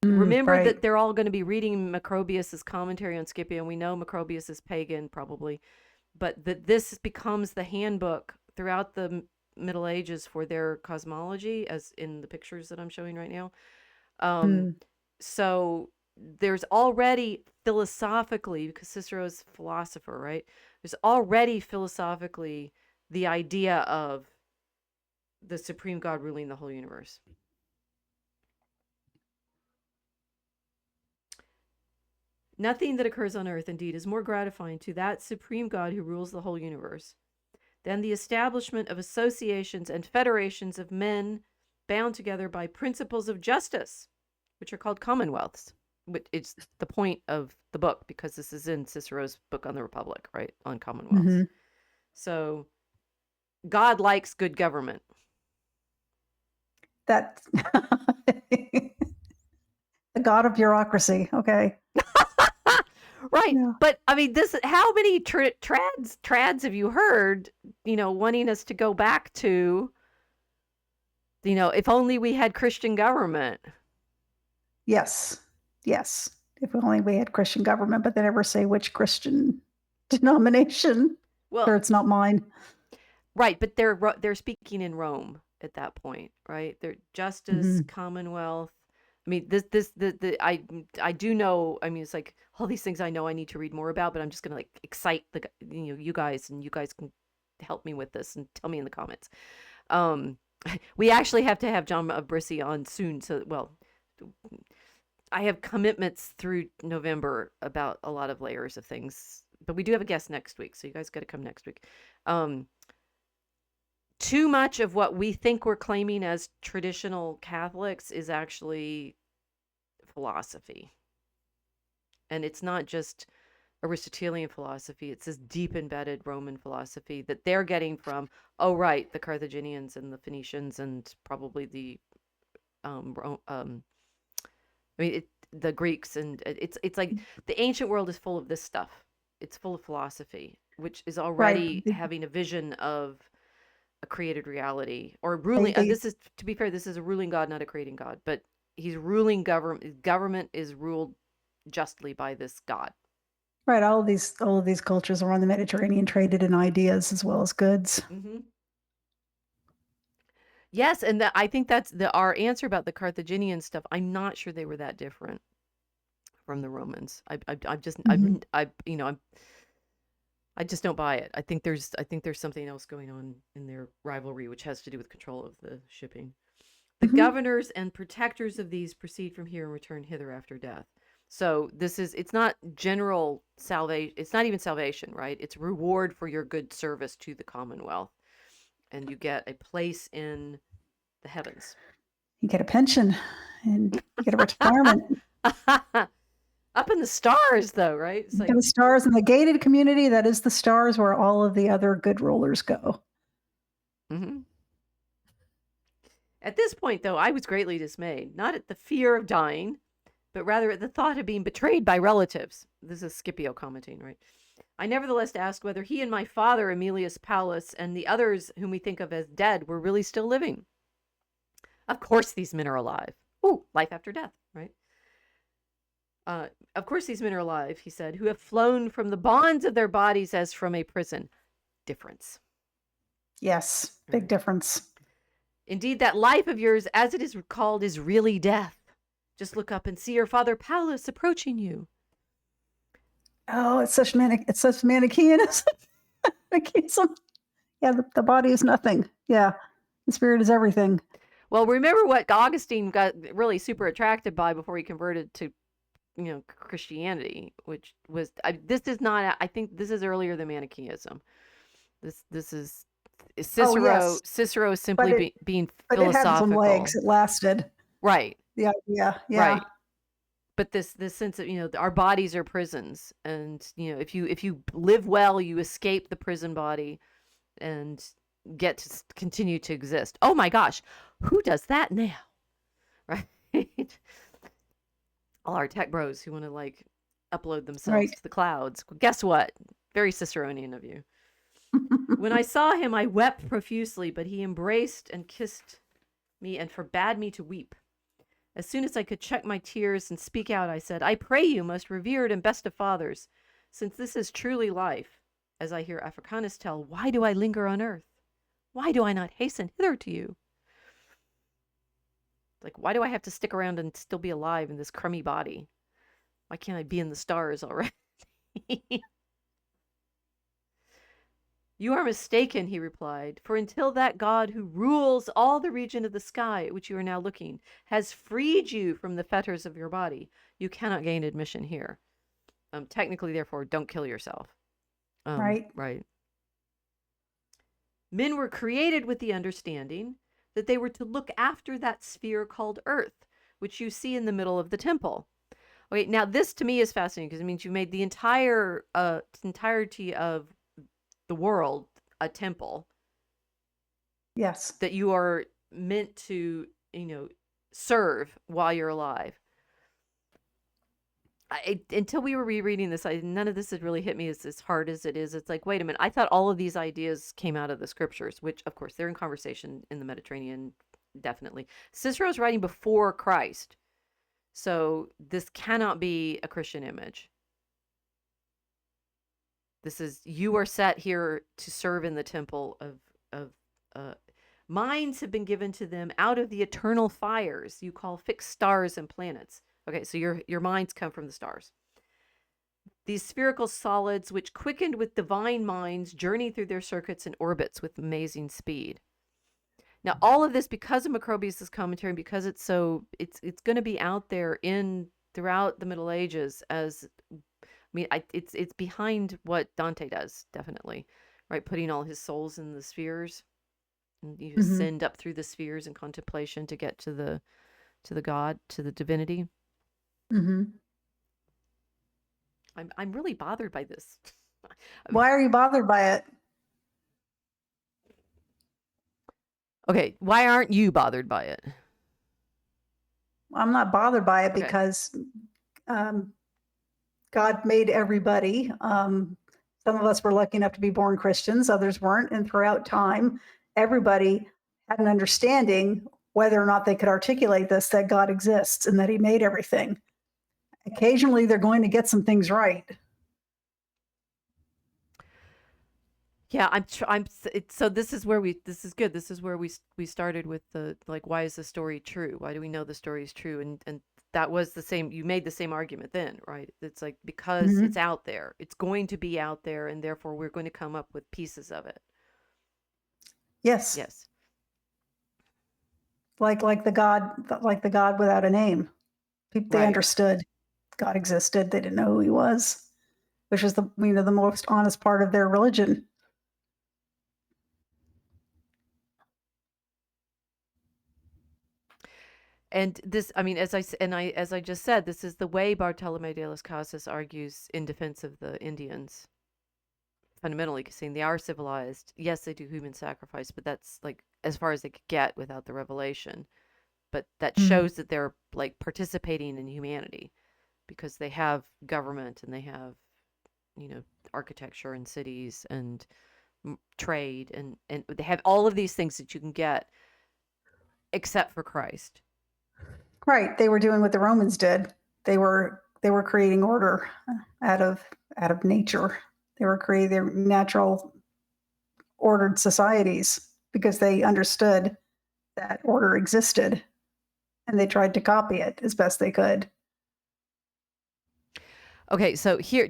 Remember that they're all going to be reading Macrobius's commentary on Scipio, and we know Macrobius is pagan, probably, but that this becomes the handbook throughout the Middle Ages for their cosmology, as in the pictures that I'm showing right now. So there's already philosophically, because Cicero's a philosopher, right? There's already philosophically the idea of the supreme God ruling the whole universe. Nothing that occurs on earth, indeed, is more gratifying to that supreme God who rules the whole universe than the establishment of associations and federations of men bound together by principles of justice, which are called commonwealths. It's the point of the book, because this is in Cicero's book on the Republic, right, on commonwealths. So God likes good government. That the God of bureaucracy. Okay. Right. Yeah. But I mean, how many trads have you heard, wanting us to go back to, if only we had Christian government. Yes. If only we had Christian government, but they never say which Christian denomination. Well, or it's not mine. Right. But they're speaking in Rome at that point, right? They're justice, commonwealth. I mean, I do know. I mean, it's like all these things I know I need to read more about, but I'm just gonna like excite you guys, and you guys can help me with this and tell me in the comments. We actually have to have John of Brissy on soon. So, well, I have commitments through November about a lot of layers of things, but we do have a guest next week, so you guys got to come next week. Too much of what we think we're claiming as traditional Catholics is actually philosophy. And it's not just Aristotelian philosophy, it's this deep embedded Roman philosophy that they're getting from, oh, right, the Carthaginians and the Phoenicians and probably the the Greeks, and it's like the ancient world is full of this stuff. It's full of philosophy, which is Right. already They, having a vision of a created reality or ruling. they This is, to be fair, this is a ruling God, not a creating God, but he's ruling government. Government is ruled justly by this God. right. All of these cultures around the Mediterranean traded in ideas as well as goods. Mm-hmm. Yes, and I think that's our answer about the Carthaginian stuff. I'm not sure they were that different from the Romans. I'm just Mm-hmm. I just don't buy it. I think there's something else going on in their rivalry, which has to do with control of the shipping. The Mm-hmm. governors and protectors of these proceed from here and return hither after death. So it's not general salvation. It's not even salvation, right? It's reward for your good service to the Commonwealth. And you get a place in the heavens. You get a pension and you get a retirement. Up in the stars, though, right? It's You get like, the stars in the gated community. That is the stars where all of the other good rulers go. mm-hmm. At this point, though, I was greatly dismayed, not at the fear of dying, but rather at the thought of being betrayed by relatives. This is Scipio commenting, right? I nevertheless asked whether he and my father, Aemilius Paulus, and the others whom we think of as dead were really still living. Of course these men are alive. Ooh, life after death, right? Of course these men are alive, he said, who have flown from the bonds of their bodies as from a prison. Difference. Yes, big Right. difference. Indeed, that life of yours, as it is called, is really death. Just look up and see your father Paulus approaching you. Oh, it's such Manichaeanism. Manichaeism. Yeah, the body is nothing. Yeah, the spirit is everything. Well, remember what Augustine got really super attracted by before he converted to, Christianity, which was this is not. I think this is earlier than Manichaeism. This is Oh Cicero. yes, Cicero is but simply being but it had some legs. philosophical, It lasted. right? The idea, yeah. Right. But this sense of, our bodies are prisons, and if you live well, you escape the prison body and get to continue to exist. Oh my gosh, who does that now? Right? All our tech bros who want to upload themselves Right. to the clouds. Well, guess what? Very Ciceronian of you. When I saw him, I wept profusely, but he embraced and kissed me and forbade me to weep. As soon as I could check my tears and speak out, I said, I pray you, most revered and best of fathers, since this is truly life, as I hear Africanus tell, why do I linger on earth? Why do I not hasten hither to you? Like, why do I have to stick around and still be alive in this crummy body? Why can't I be in the stars already? You are mistaken, he replied, for until that God who rules all the region of the sky at which you are now looking has freed you from the fetters of your body, you cannot gain admission here. Technically, therefore, don't kill yourself. Right. Right. Men were created with the understanding that they were to look after that sphere called Earth, which you see in the middle of the temple. Okay, now this to me is fascinating because it means you made the entirety of the world a temple. Yes. That you are meant to, serve while you're alive. Until we were rereading this, none of this had really hit me as hard as it is. It's like, wait a minute, I thought all of these ideas came out of the scriptures, which, of course, they're in conversation in the Mediterranean, definitely. Cicero's writing before Christ, so this cannot be a Christian image. This is, you are set here to serve in the temple of minds have been given to them out of the eternal fires you call fixed stars and planets. Okay, so your minds come from the stars. These spherical solids, which quickened with divine minds, journey through their circuits and orbits with amazing speed. Now, all of this because of Macrobius's commentary, because it's going to be out there in throughout the Middle Ages as it's behind what Dante does, definitely, right? Putting all his souls in the spheres, and you Hmm. ascend up through the spheres in contemplation to get to the God, to the divinity. Hmm. I'm really bothered by this. Why are you bothered by it? Okay, why aren't you bothered by it? I'm not bothered by it Okay. because um, God made everybody. Some of us were lucky enough to be born Christians, others weren't. And throughout time, everybody had an understanding, whether or not they could articulate this, that God exists and that He made everything. Occasionally, they're going to get some things right. Yeah, so this is where this is good. This is where we started with the, like, why is the story true? Why do we know the story is true? And that was the same, you made the same argument then, right? It's like, because it's Mhm. out there. It's going to be out there, and therefore we're going to come up with pieces of it. Yes, Yes. like the God without a name. They Right. understood God existed. They didn't know who He was, which is the most honest part of their religion. And this, I mean, as I just said, this is the way Bartolome de las Casas argues in defense of the Indians. Fundamentally, saying they are civilized. Yes, they do human sacrifice, but that's like as far as they could get without the revelation. But that Mm. shows that they're like participating in humanity because they have government and they have, architecture and cities and trade, and they have all of these things that you can get except for Christ. Right. They were doing what the Romans did. They were creating order out of out of nature. They were creating their natural ordered societies because they understood that order existed and they tried to copy it as best they could. Okay, so here,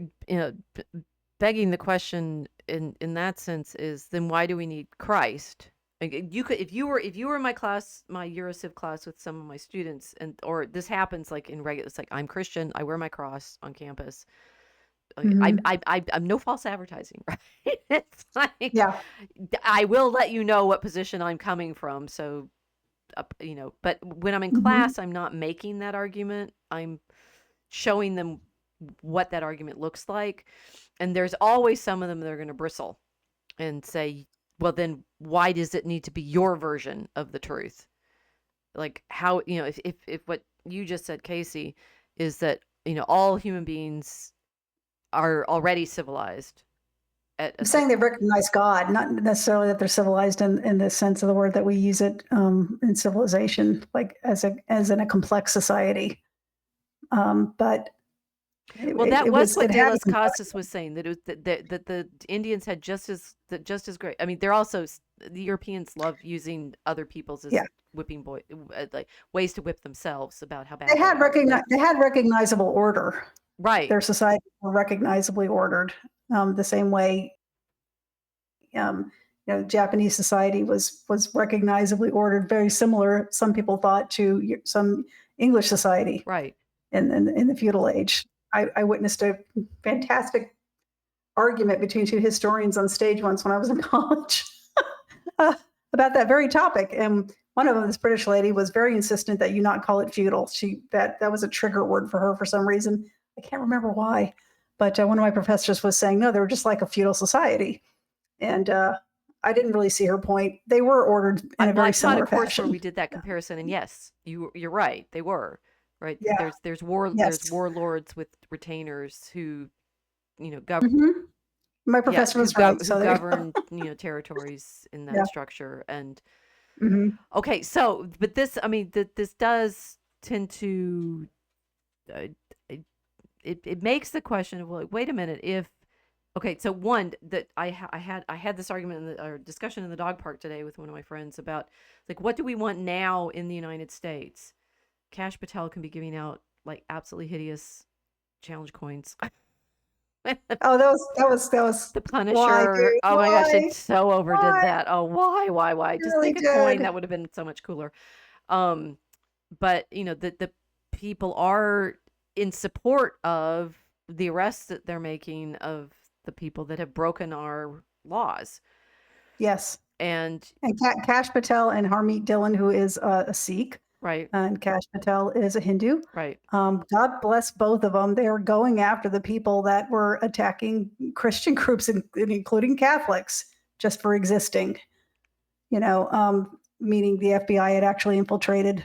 begging the question in that sense is, then why do we need Christ? Like, you could, if you were in my class, my Eurociv class with some of my students, and or this happens like in regular, it's like, I'm Christian, I wear my cross on campus. Like, Hmm. I'm no false advertising, right? It's like, Yeah. I will let you know what position I'm coming from. So, but when I'm in Hmm. class, I'm not making that argument. I'm showing them what that argument looks like. And there's always some of them that are going to bristle and say, well, then why does it need to be your version of the truth? Like, how, if what you just said, Casey, is that, all human beings are already civilized at a I'm saying they recognize God, not necessarily that they're civilized in the sense of the word that we use it in civilization, like as in a complex society. But Well, that was what it De had a las complexity. Casas was saying, that it was that the Indians had just as great. I mean, they're also the Europeans love using other people's Yeah, as whipping boy, like ways to whip themselves about how bad they are. But they had recognizable order. right, Their society were recognizably ordered the same way. Um, Japanese society was recognizably ordered, very similar. Some people thought to some English society right. in the feudal age. I witnessed a fantastic argument between two historians on stage once when I was in college uh, about that very topic. And one of them, this British lady, was very insistent that you not call it feudal. That was a trigger word for her for some reason. I can't remember why, but one of my professors was saying no, they were just like a feudal society, and I didn't really see her point. They were ordered in a Well, very I taught a similar course where fashion. we did that comparison, and yes, you're right. They were right. Yeah. There's Yes. warlords with retainers who, govern. Hmm. My Yeah, professor was right. who So there you go. govern, territories in that Yeah. structure. And Hmm. okay, so, but this, I mean, this does tend to, uh, it makes the question of, well, like, wait a minute, if, okay, so one that I had this argument in the, or discussion in the dog park today with one of my friends about, like, what do we want now in the United States? Cash Patel can be giving out like absolutely hideous challenge coins. Oh, that was The why, Punisher. dude? Oh my gosh, it Why? so overdid Why? that. Oh, why? It Just really think a coin, did. that would have been so much cooler. Um, but the people are in support of the arrests that they're making of the people that have broken our laws. Yes. And And Kash Patel and Harmeet Dillon, who is a Sikh, right, and Kash Patel is a Hindu. right, God bless both of them. They are going after the people that were attacking Christian groups, including Catholics, just for existing. Meaning the FBI had actually infiltrated.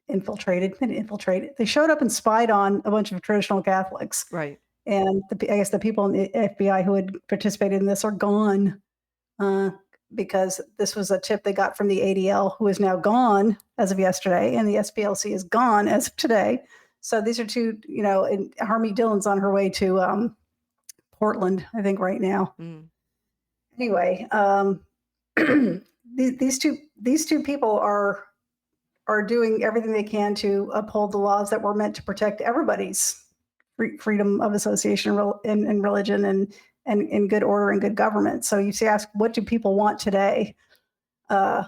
They showed up and spied on a bunch of traditional Catholics, right. and I guess the people in the FBI who had participated in this are gone, uh, because this was a tip they got from the ADL, who is now gone as of yesterday, and the SPLC is gone as of today. So these are two, and Harmeet Dillon's on her way to Portland, I think, right now. Mm, Anyway, these two people are doing everything they can to uphold the laws that were meant to protect everybody's freedom of association and religion and in good order and good government. So you ask, what do people want today? Uh,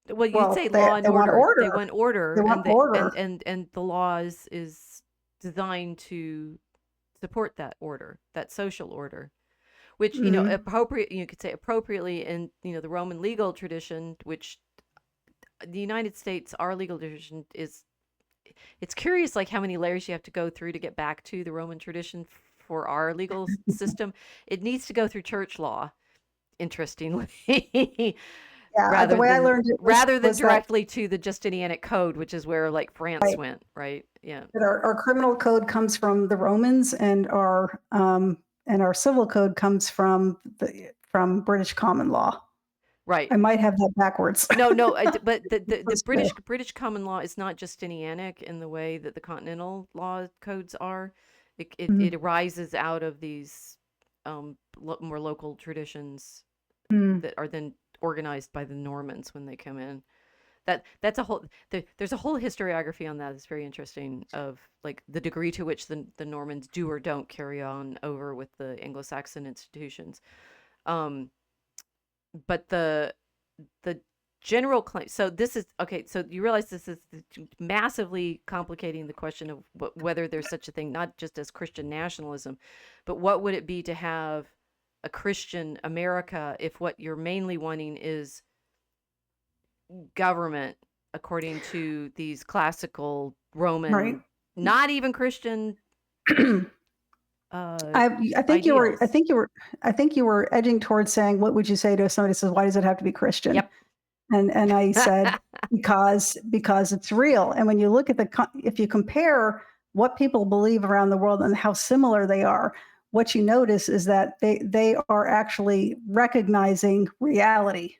well, you'd well, say they, law and they want order. They order. want order, They want and order. the law is designed to support that order, that social order, which Hmm. appropriate, you could say appropriately in the Roman legal tradition, which the United States, our legal tradition is, it's curious like how many layers you have to go through to get back to the Roman tradition for our legal system. It needs to go through church law, interestingly, Yeah, the way I learned it rather than was that, directly to the Justinianic Code, which is where like France right, went, right? Yeah. that our criminal code comes from the Romans, and our civil code comes from British common law. Right. I might have that backwards. No, but the First two. British common law is not Justinianic in the way that the continental law codes are. It Mhm. arises out of these more local traditions Mm. that are then organized by the Normans when they come in. That's a whole there's a whole historiography on that that's very interesting, of like the degree to which the Normans do or don't carry on over with the Anglo-Saxon institutions. Um, but the general claim, so this is okay, so you realize this is massively complicating the question of whether there's such a thing, not just as Christian nationalism, but what would it be to have a Christian America if what you're mainly wanting is government according to these classical Right. Roman, not even Christian uh I think you were I ideals. think you were I think you were edging towards saying, what would you say to if somebody says, why does it have to be Christian? Yep. And I said, because it's real. And when you look at if you compare what people believe around the world and how similar they are, what you notice is that they are actually recognizing reality.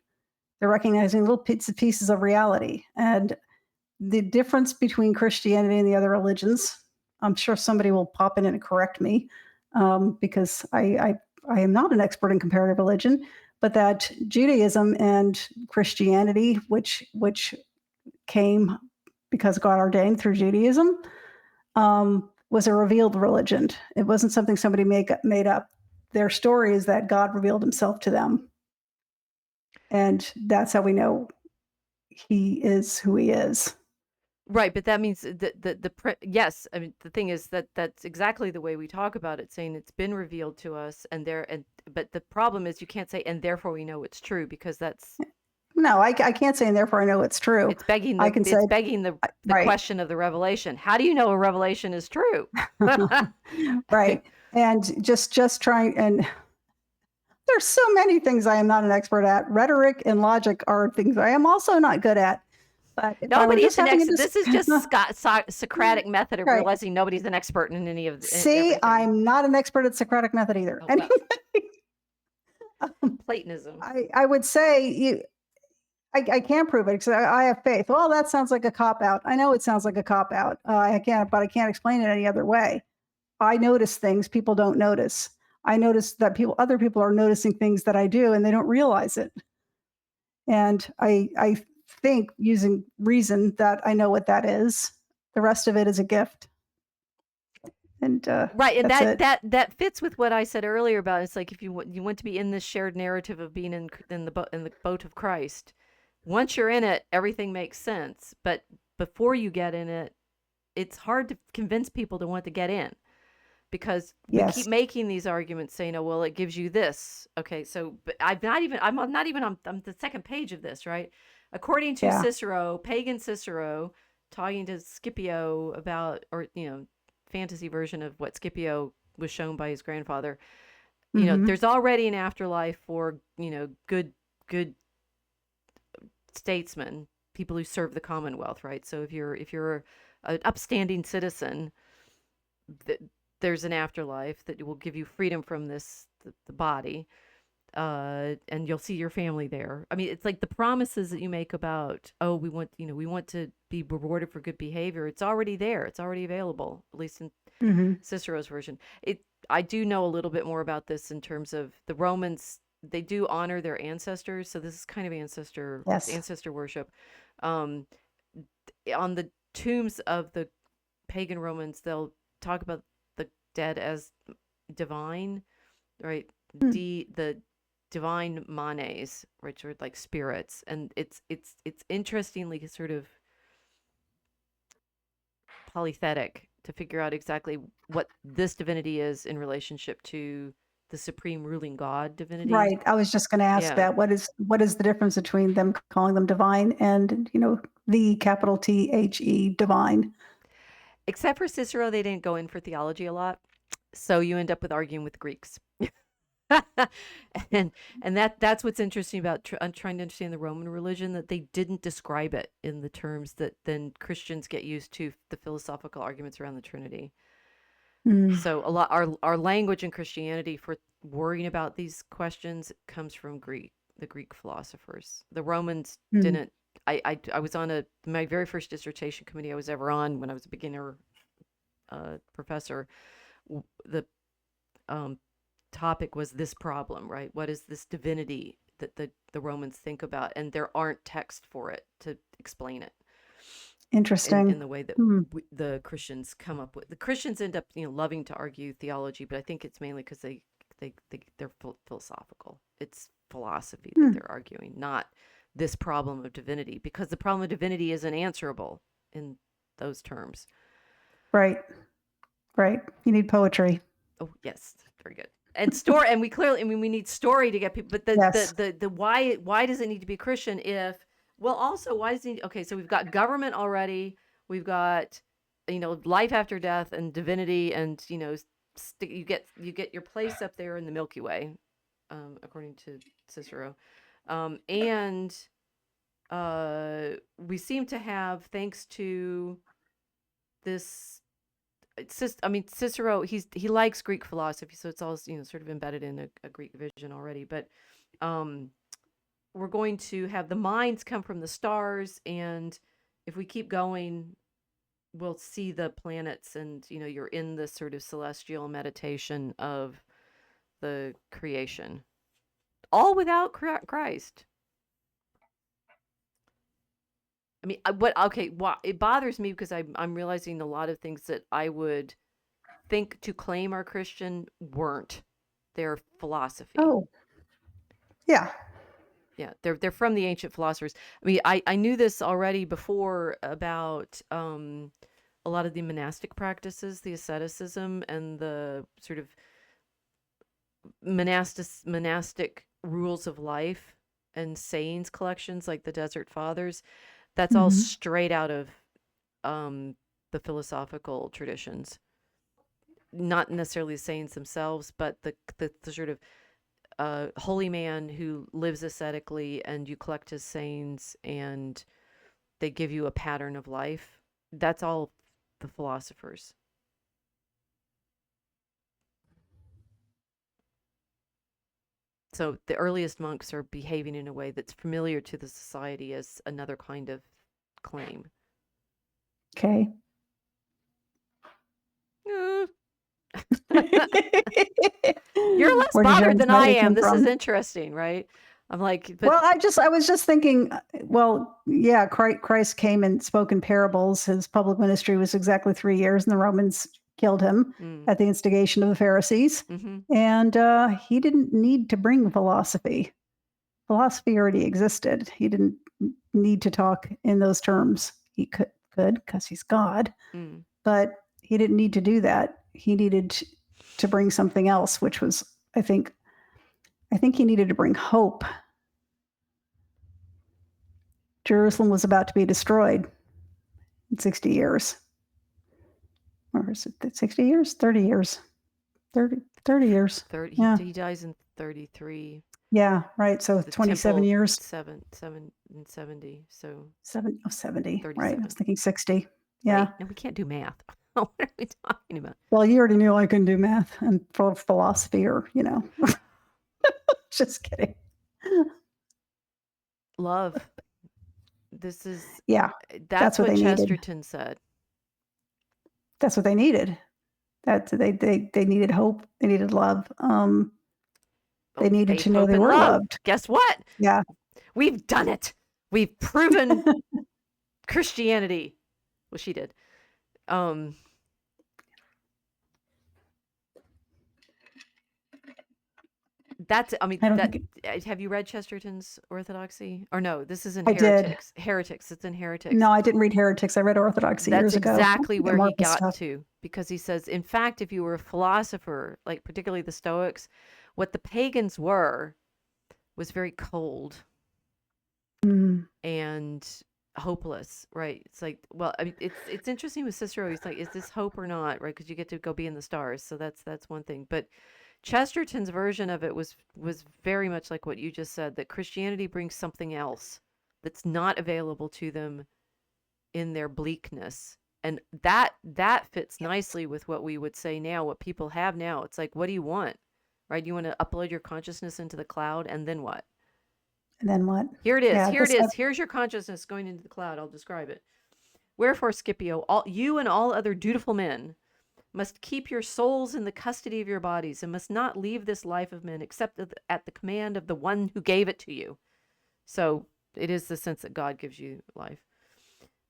They're recognizing little pieces of reality. And the difference between Christianity and the other religions, I'm sure somebody will pop in and correct me, because I am not an expert in comparative religion, but that Judaism and Christianity, which came because God ordained through Judaism, was a revealed religion. It wasn't something somebody made up. Their story is that God revealed himself to them. And that's how we know he is who he is. Right, but that means that yes, I mean the thing is that that's exactly the way we talk about it, saying it's been revealed to us, and but the problem is you can't say and therefore we know it's true, because that's No, I can't say, and therefore I know it's true. I can say, it's begging the right, question of the revelation. How do you know a revelation is true? right, and just trying. And there's so many things I am not an expert at. Rhetoric and logic are things I am also not good at. But if I were Nobody's just an having ex. This is just Socratic method of right, realizing nobody's an expert in any of see, everything. I'm not an expert at Socratic method either. Oh Anyway, well, Platonism. I would say I can't prove it because I have faith. Well, that sounds like a cop out. I know it sounds like a cop out. But I can't explain it any other way. I notice things people don't notice. I notice that other people are noticing things that I do, and they don't realize it. And I think using reason that I know what that is. The rest of it is a gift. and Right, and that's it. that fits with what I said earlier about it's like if you want to be in this shared narrative of being in the boat of Christ. Once you're in it, everything makes sense. But before you get in it, it's hard to convince people to want to get in because we keep Yes. making these arguments saying, "Oh, well, it gives you this." Okay, so but I'm not even on I'm the second page of this, right? According to Yeah. Cicero, pagan Cicero, talking to Scipio about, or fantasy version of what Scipio was shown by his grandfather. Hmm. There's already an afterlife for good statesmen, people who serve the Commonwealth, right? So if you're an upstanding citizen, th- there's an afterlife that will give you freedom from the body, and you'll see your family there. I mean, it's like the promises that you make about, oh, we want to be rewarded for good behavior. It's already there. It's already available, at least in Hmm. Cicero's version. I do know a little bit more about this in terms of the Romans. They do honor their ancestors, so this is kind of Yes. ancestor worship. Um, on the tombs of the pagan Romans, they'll talk about the dead as divine, right? Hmm. The divine manes, which are like spirits, and it's interestingly sort of polythetic to figure out exactly what this divinity is in relationship to the supreme ruling God divinity. Right. I was just going to ask Yeah. that. What is the difference between them calling them divine and the capital THE divine? Except for Cicero, they didn't go in for theology a lot. So you end up with arguing with the Greeks. and that's what's interesting about trying to understand the Roman religion, that they didn't describe it in the terms that then Christians get used to the philosophical arguments around the Trinity. Mm. So a lot our language in Christianity for worrying about these questions comes from the Greek philosophers. The Romans Mm. didn't. I was on my very first dissertation committee I was ever on when I was a beginner professor. The um, topic was this problem, right? What is this divinity that the Romans think about? And there aren't texts for it to explain it in Interesting. the way that Hmm. the Christians come up with. The Christians end up, loving to argue theology, but I think it's mainly because they're philosophical. It's philosophy that Hmm. they're arguing, not this problem of divinity, because the problem of divinity isn't answerable in those terms. Right. Right. You need poetry. Oh, yes, very good. And story, and we clearly, I mean, we need story to get people. But Yes. the why does it need to be Christian? If well, also why does it need? Okay, so we've got government already. We've got life after death and divinity, and you get your place up there in the Milky Way, according to Cicero, and we seem to have, thanks to this it's just, I mean, Cicero, he likes Greek philosophy, so it's all sort of embedded in a Greek vision already. But um, we're going to have the minds come from the stars, and if we keep going, we'll see the planets, and you're in this sort of celestial meditation of the creation, all without Christ. I mean, what? Okay, it bothers me because I'm realizing a lot of things that I would think to claim are Christian weren't. Their philosophy. Oh, yeah. Yeah, they're from the ancient philosophers. I mean, I knew this already before about a lot of the monastic practices, the asceticism, and the sort of monastic rules of life and sayings collections like the Desert Fathers. That's all Hmm. straight out of um, the philosophical traditions. Not necessarily the sayings themselves, but the sort of holy man who lives ascetically, and you collect his sayings and they give you a pattern of life. That's all the philosophers. So the earliest monks are behaving in a way that's familiar to the society as another kind of claim. Okay. Eh. You're less Where did your bothered than I anxiety am. come This is from? interesting, right? I'm like, but Well, I was just thinking, well, yeah, Christ came and spoke in parables. His public ministry was exactly 3 years, and the Romans killed him at the instigation of the Pharisees. And he didn't need to bring philosophy. Philosophy already existed. He didn't need to talk in those terms. He could because he's God, but he didn't need to do that. He needed to bring something else, which was, I think he needed to bring hope. Jerusalem was about to be destroyed in 60 years. Or is it 60 years? 30 years. 30 years. 30. Yeah. He dies in 33. Yeah, right. So The 27 temple, years. 7 and 70. So 70. 37. Right. I was thinking 60. Yeah. Right. No, we can't do math. What are we talking about? Well, you already knew I couldn't do math and for philosophy or, just kidding. Love. This is, Yeah, that's what they needed. Chesterton said. That's what they needed. They needed hope. They needed love. They needed Faith, to know hope, they and were love. loved. Guess what? Yeah. We've done it. We've proven Christianity. Well, she did. That's, I mean, have you read Chesterton's Orthodoxy? Or no, this isn't Heretics. Did. Heretics. It's in Heretics. No, I didn't read Heretics. I read Orthodoxy years ago. That's exactly where he got to, because he says, in fact, if you were a philosopher, like particularly the Stoics, what the pagans were was very cold and hopeless, right? It's like, well, I mean, it's interesting with Cicero. He's like, is this hope or not, right? Because you get to go be in the stars. So that's one thing. But Chesterton's version of it was very much like what you just said, that Christianity brings something else that's not available to them in their bleakness. And that fits nicely with what we would say now, what people have now. It's like, what do you want? Right? You want to upload your consciousness into the cloud, and then what? And then what? Here it is. Yeah, here it is. Here's your consciousness going into the cloud. I'll describe it. Wherefore, Scipio, you and all other dutiful men must keep your souls in the custody of your bodies, and must not leave this life of men except at the command of the one who gave it to you. So it is the sense that God gives you life.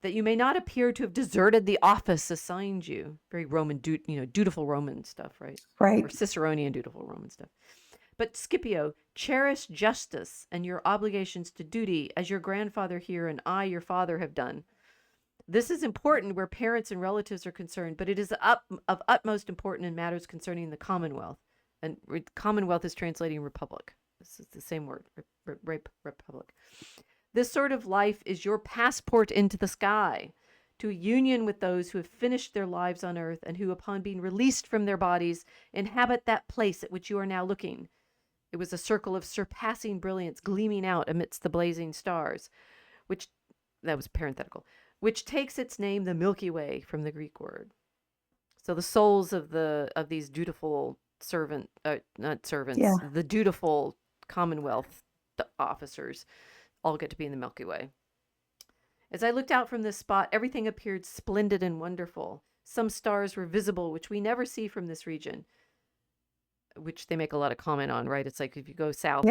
That you may not appear to have deserted the office assigned you. Very Roman, dutiful Roman stuff, right? Right. Or Ciceronian dutiful Roman stuff. But Scipio, cherish justice and your obligations to duty, as your grandfather here and I, your father, have done. This is important where parents and relatives are concerned, but it is of utmost importance in matters concerning the Commonwealth. And Commonwealth is translating republic. This is the same word, republic. This sort of life is your passport into the sky, to a union with those who have finished their lives on earth and who, upon being released from their bodies, inhabit that place at which you are now looking. It was a circle of surpassing brilliance gleaming out amidst the blazing stars, that was parenthetical, which takes its name, the Milky Way, from the Greek word. So the souls of these dutiful the dutiful Commonwealth officers all get to be in the Milky Way. As I looked out from this spot, everything appeared splendid and wonderful. Some stars were visible, which we never see from this region, which they make a lot of comment on, right? It's like if you go south,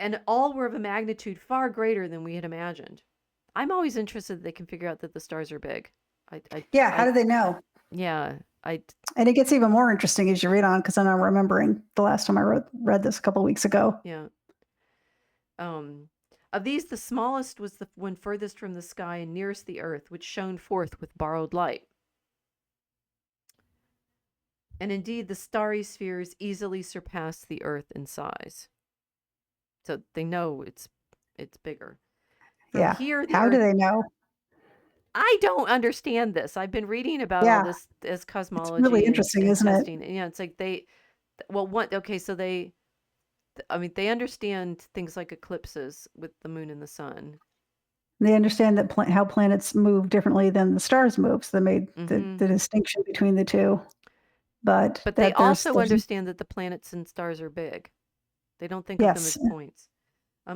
and all were of a magnitude far greater than we had imagined. I'm always interested that they can figure out that the stars are big. How do they know? Yeah, and it gets even more interesting as you read on, because then I'm remembering the last time I read this a couple of weeks ago. Yeah. Of these, the smallest was the one furthest from the sky and nearest the earth, which shone forth with borrowed light. And indeed, the starry spheres easily surpass the earth in size. So they know it's bigger. From here, how do they know? I don't understand this. I've been reading about all this as cosmology. It's really interesting, and isn't testing. it? Yeah, it's like they understand things like eclipses with the moon and the sun. They understand that how planets move differently than the stars move. So they made the distinction between the two. But they also understand that the planets and stars are big. They don't think of them as points.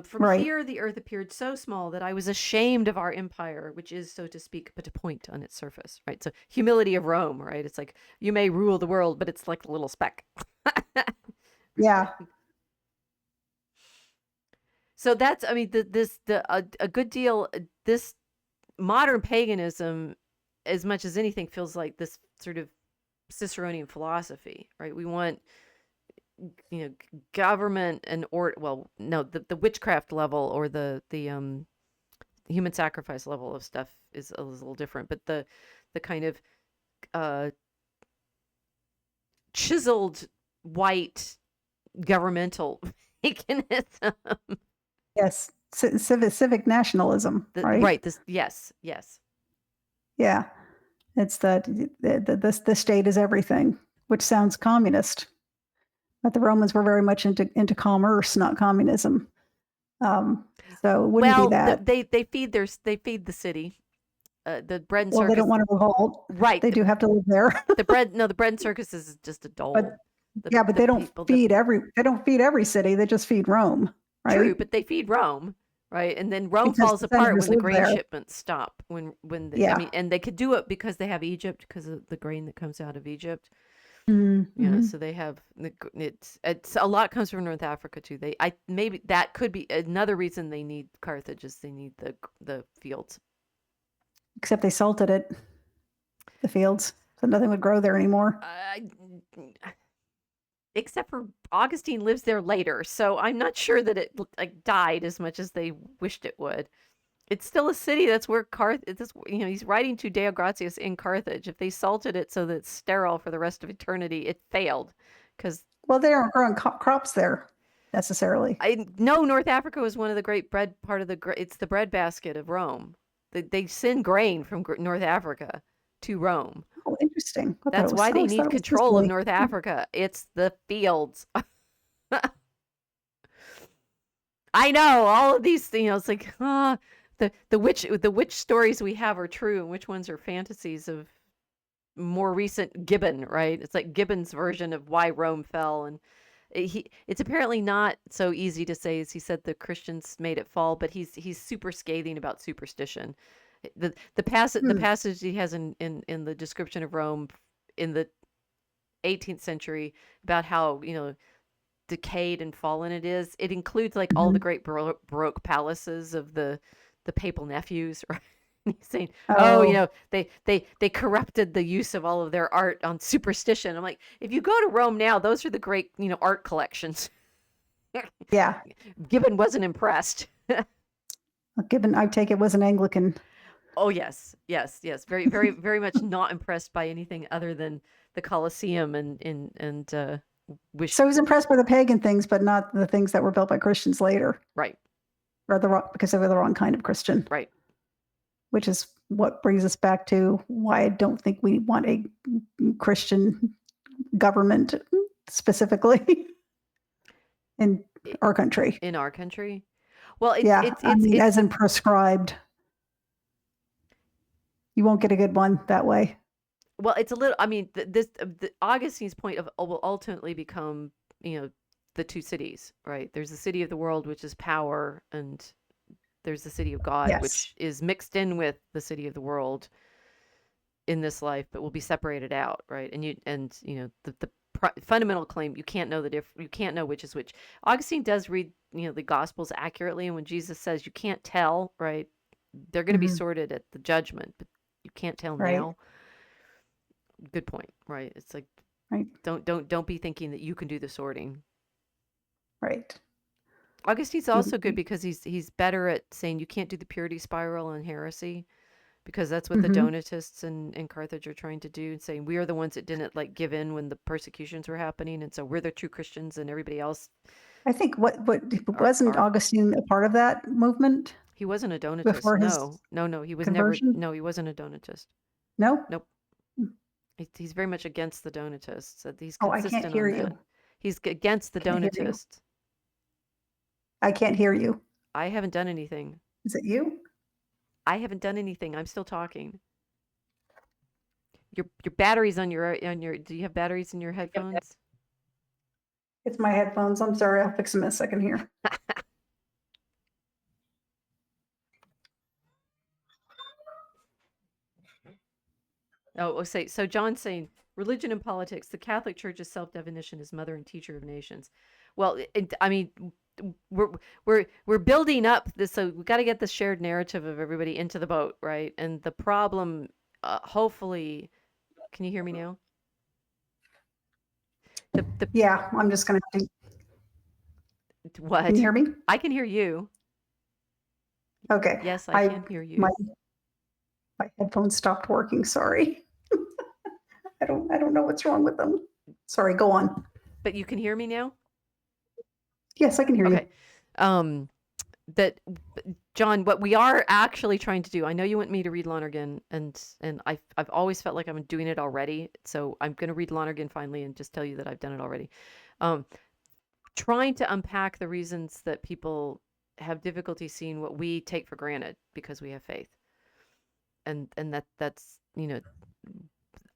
From here, the earth appeared so small that I was ashamed of our empire, which is, so to speak, but a point on its surface, right? So humility of Rome, right? It's like, you may rule the world, but it's like a little speck. Yeah. So a good deal, this modern paganism as much as anything, feels like this sort of Ciceronian philosophy, right? We want, government and well, no, the witchcraft level or the human sacrifice level of stuff is a little different, but the kind of uh, chiseled white governmental paganism. Yes, civic nationalism, right? Right. Yes. Yeah, it's that the state is everything, which sounds communist, but the Romans were very much into commerce, not communism. So it wouldn't be that. They feed the city. The bread and Well, they circus. don't want to revolt. Right. They do have to live there. The bread and circus is just a dole. But but they don't feed every city. They just feed Rome, right? True, but they feed Rome, right? And then Rome falls apart when the grain shipments stop. And they could do it because they have Egypt, because of the grain that comes out of Egypt. Mm-hmm. So they have it's a lot comes from North Africa too. Maybe that could be another reason they need Carthage, is they need the fields. Except they salted it, the fields, so nothing would grow there anymore. Except for Augustine lives there later, so I'm not sure that it died as much as they wished it would. It's still a city. That's where he's writing to Deo Gratias in Carthage. If they salted it so that it's sterile for the rest of eternity, it failed. Well, they aren't growing crops there necessarily. I know North Africa was one of the great it's the breadbasket of Rome. They send grain from North Africa to Rome. Oh, interesting. That's why they need control of North Africa. It's the fields. I know all of these things. It's like, the witch stories we have are true, and which ones are fantasies of more recent Gibbon, right? It's like Gibbon's version of why Rome fell, and it's apparently not so easy to say, as he said the Christians made it fall, but he's super scathing about superstition. The passage he has in the description of Rome in the 18th century about how decayed and fallen it is. It includes all the great Baroque palaces of the papal nephews, right? He's saying, they corrupted the use of all of their art on superstition. I'm like, if you go to Rome now, those are the great art collections. Yeah, Gibbon wasn't impressed. Gibbon, I take it, was an Anglican. Oh yes, very, very, very much not impressed by anything other than the Colosseum and So he's impressed by the pagan things, but not the things that were built by Christians later. Right. Or because they were the wrong kind of Christian. Right. Which is what brings us back to why I don't think we want a Christian government specifically in our country. In our country? Well, it's as in prescribed. You won't get a good one that way. Well, it's a little. I mean, Augustine's point will ultimately become, the two cities, right? There's the city of the world, which is power, and there's the city of God, which is mixed in with the city of the world in this life, but will be separated out, right? And the fundamental claim, you can't know you can't know which is which. Augustine does read the Gospels accurately, and when Jesus says you can't tell, right? They're going to be sorted at the judgment, but you can't tell now. Good point, right? It's like, right. Don't be thinking that you can do the sorting. Right. Augustine's also good because he's better at saying you can't do the purity spiral and heresy, because that's what the Donatists in Carthage are trying to do, and saying we are the ones that didn't give in when the persecutions were happening, and so we're the true Christians, and everybody else. I think wasn't Augustine a part of that movement? He wasn't a Donatist. No, he was conversion? never. No, he wasn't a Donatist. No. Nope. He's very much against the Donatists. He's consistent. I can't hear you. He's against the Donatists. I can't hear you. I haven't done anything. Is it you? I haven't done anything. I'm still talking. Your batteries on your do you have batteries in your headphones? Yep. It's my headphones. I'm sorry. I'll fix them in a second here. So John's saying religion and politics. The Catholic Church's self-definition is mother and teacher of nations. Well, I mean, we're building up this, so we got to get the shared narrative of everybody into the boat, right? And the problem hopefully, can you hear me now? The Yeah, I'm just going to. Can you what? hear me? I can hear you. Okay. Yes, I I can hear my you. my headphones stopped working. Sorry. I don't know what's wrong with them. Sorry. Go on. But you can hear me now? Yes, I can hear Okay. you. Um, that John, what we are actually trying to do, I know you want me to read Lonergan, and I've always felt like I'm doing it already, so I'm going to read Lonergan finally and just tell you that I've done it already. Um, Trying to unpack the reasons that people have difficulty seeing what we take for granted because we have faith, and that's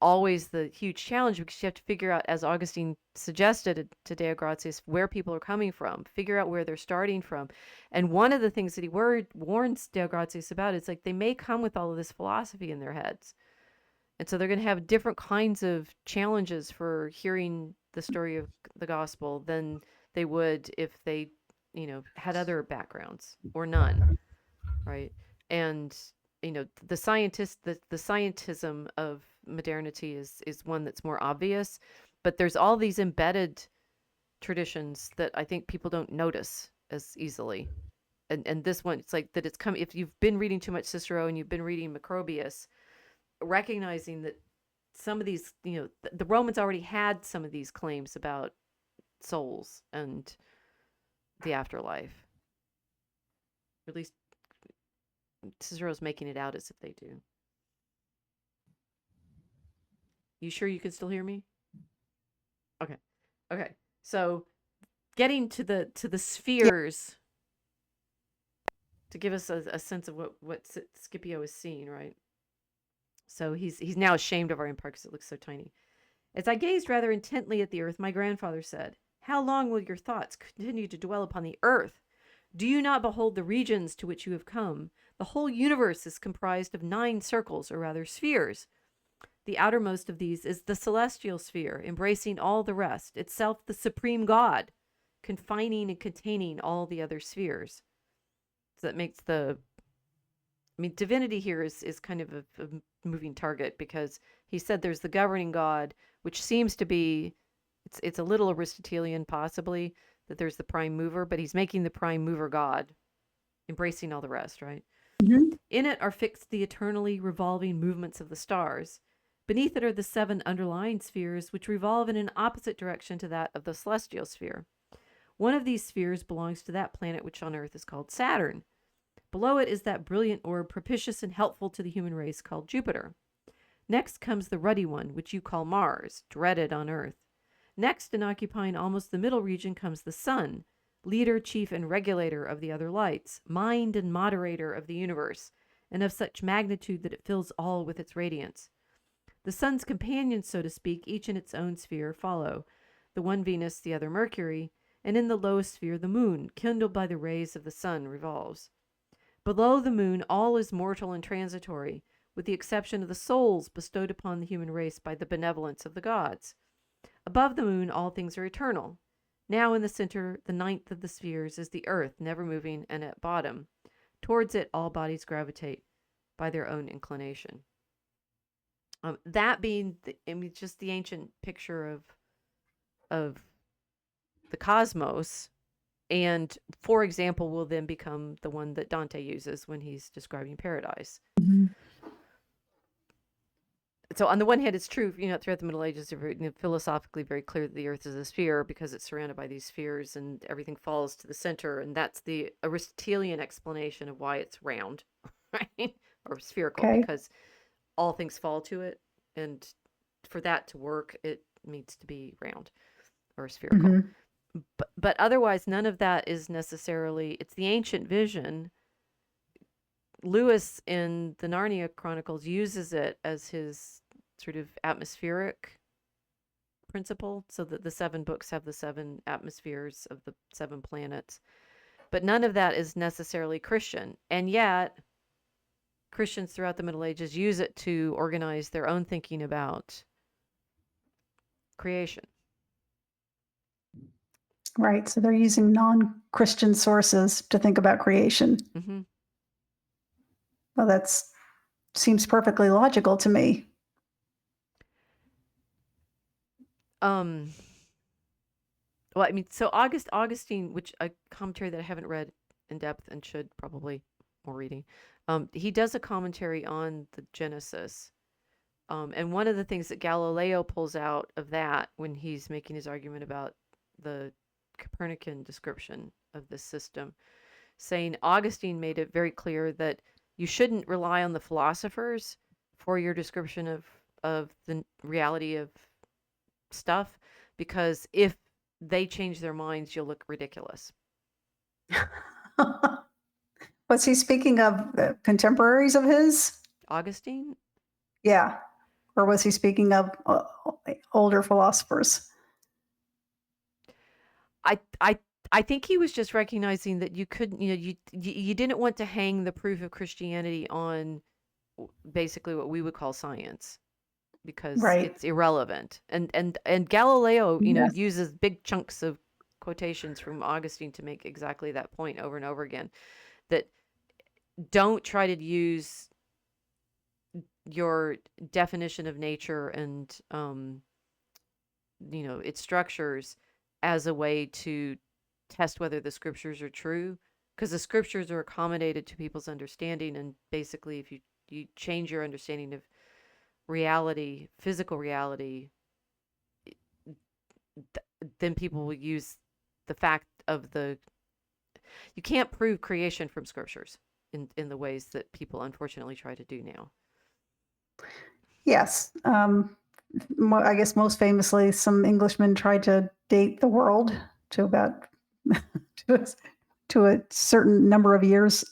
always the huge challenge, because you have to figure out, as Augustine suggested to Deo Gratias, where people are coming from, figure out where they're starting from. And one of the things that he warns Deo Gratias about is like they may come with all of this philosophy in their heads. And so they're going to have different kinds of challenges for hearing the story of the gospel than they would if they, had other backgrounds or none, right? And the scientism of modernity is one that's more obvious, but there's all these embedded traditions that I think people don't notice as easily. And this one, it's like that it's come if you've been reading too much Cicero and you've been reading Macrobius, recognizing that some of these, the Romans already had some of these claims about souls and the afterlife. Or at least Cicero's making it out as if they do. You sure you can still hear me? Okay. Okay. So getting to the Yeah. spheres to give us a sense of what Scipio is seeing, right? So he's now ashamed of our empire because it looks so tiny. As I gazed rather intently at the earth, my grandfather said, "How long will your thoughts continue to dwell upon the earth? Do you not behold the regions to which you have come? The whole universe is comprised of 9 circles, or rather spheres. The outermost of these is the celestial sphere, embracing all the rest, itself the supreme God, confining and containing all the other spheres." So that makes divinity here is kind of a moving target, because he said there's the governing God, which seems to be, it's a little Aristotelian possibly, that there's the prime mover, but he's making the prime mover God, embracing all the rest, right? Mm-hmm. In it are fixed the eternally revolving movements of the stars. Beneath it are the 7 underlying spheres, which revolve in an opposite direction to that of the celestial sphere. One of these spheres belongs to that planet which on Earth is called Saturn. Below it is that brilliant orb propitious and helpful to the human race called Jupiter. Next comes the ruddy one, which you call Mars, dreaded on Earth. Next, and occupying almost the middle region, comes the Sun, leader, chief, and regulator of the other lights, mind and moderator of the universe, and of such magnitude that it fills all with its radiance. The Sun's companions, so to speak, each in its own sphere, follow, the one Venus, the other Mercury, and in the lowest sphere the Moon, kindled by the rays of the Sun, revolves. Below the Moon all is mortal and transitory, with the exception of the souls bestowed upon the human race by the benevolence of the gods. Above the Moon all things are eternal. Now in the center, the 9th of the spheres, is the Earth, never moving and at bottom. Towards it all bodies gravitate by their own inclination. That being, just the ancient picture of the cosmos, and, for example, will then become the one that Dante uses when he's describing paradise. Mm-hmm. So on the one hand, it's true, throughout the Middle Ages, it's philosophically very clear that the Earth is a sphere because it's surrounded by these spheres and everything falls to the center, and that's the Aristotelian explanation of why it's round, right? Or spherical, Okay. because all things fall to it, and for that to work, it needs to be round or spherical. Mm-hmm. But otherwise, none of that is necessarily, it's the ancient vision. Lewis in the Narnia Chronicles uses it as his sort of atmospheric principle, so that the 7 books have the 7 atmospheres of the 7 planets. But none of that is necessarily Christian. And yet, Christians throughout the Middle Ages use it to organize their own thinking about creation. Right. So they're using non-Christian sources to think about creation. Mm-hmm. Well, that's seems perfectly logical to me. Well, I mean, so Augustine, which a commentary that I haven't read in depth and should probably more reading, he does a commentary on the Genesis. And one of the things that Galileo pulls out of that when he's making his argument about the Copernican description of this system, saying Augustine made it very clear that you shouldn't rely on the philosophers for your description of the reality of stuff, because if they change their minds, you'll look ridiculous. Was he speaking of contemporaries of his? Augustine? Yeah. Or was he speaking of older philosophers? I think he was just recognizing that you couldn't, you didn't want to hang the proof of Christianity on basically what we would call science, because Right. it's irrelevant. And Galileo, Yes. uses big chunks of quotations from Augustine to make exactly that point over and over again, that don't try to use your definition of nature and its structures as a way to test whether the scriptures are true, because the scriptures are accommodated to people's understanding, and basically if you change your understanding of reality, physical reality, then people will use the fact of you can't prove creation from scriptures in the ways that people unfortunately try to do now. Yes. I guess most famously, some Englishmen tried to date the world to about to a certain number of years,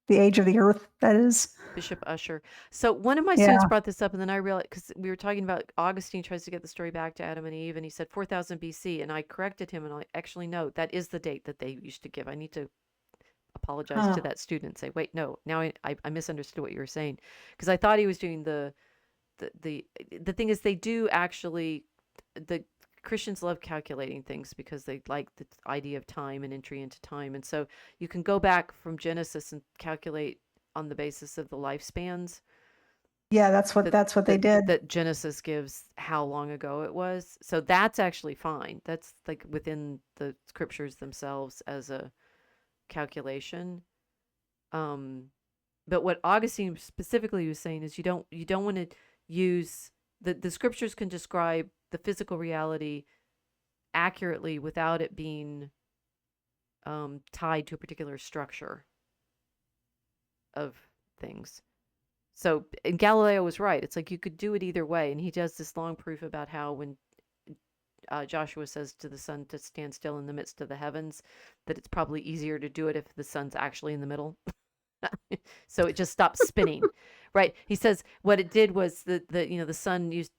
the age of the earth, that is. Bishop Usher. So one of my Yeah. students brought this up, and then I realized, because we were talking about Augustine tries to get the story back to Adam and Eve, and he said 4000 BC, and I corrected him, and I actually no, that is the date that they used to give. I need to apologize to that student and say, wait, no, now I misunderstood what you were saying, because I thought he was doing the thing is, they do actually, the Christians love calculating things because they like the idea of time and entry into time, and so you can go back from Genesis and calculate on the basis of the lifespans. Yeah, that's what they did. That Genesis gives how long ago it was. So that's actually fine. That's like within the scriptures themselves as a calculation. But what Augustine specifically was saying is you don't want to use the scriptures can describe the physical reality accurately without it being tied to a particular structure of things. So, and Galileo was right. It's like you could do it either way. And he does this long proof about how when Joshua says to the sun to stand still in the midst of the heavens, that it's probably easier to do it if the sun's actually in the middle. So it just stops spinning, right? He says what it did was the sun used,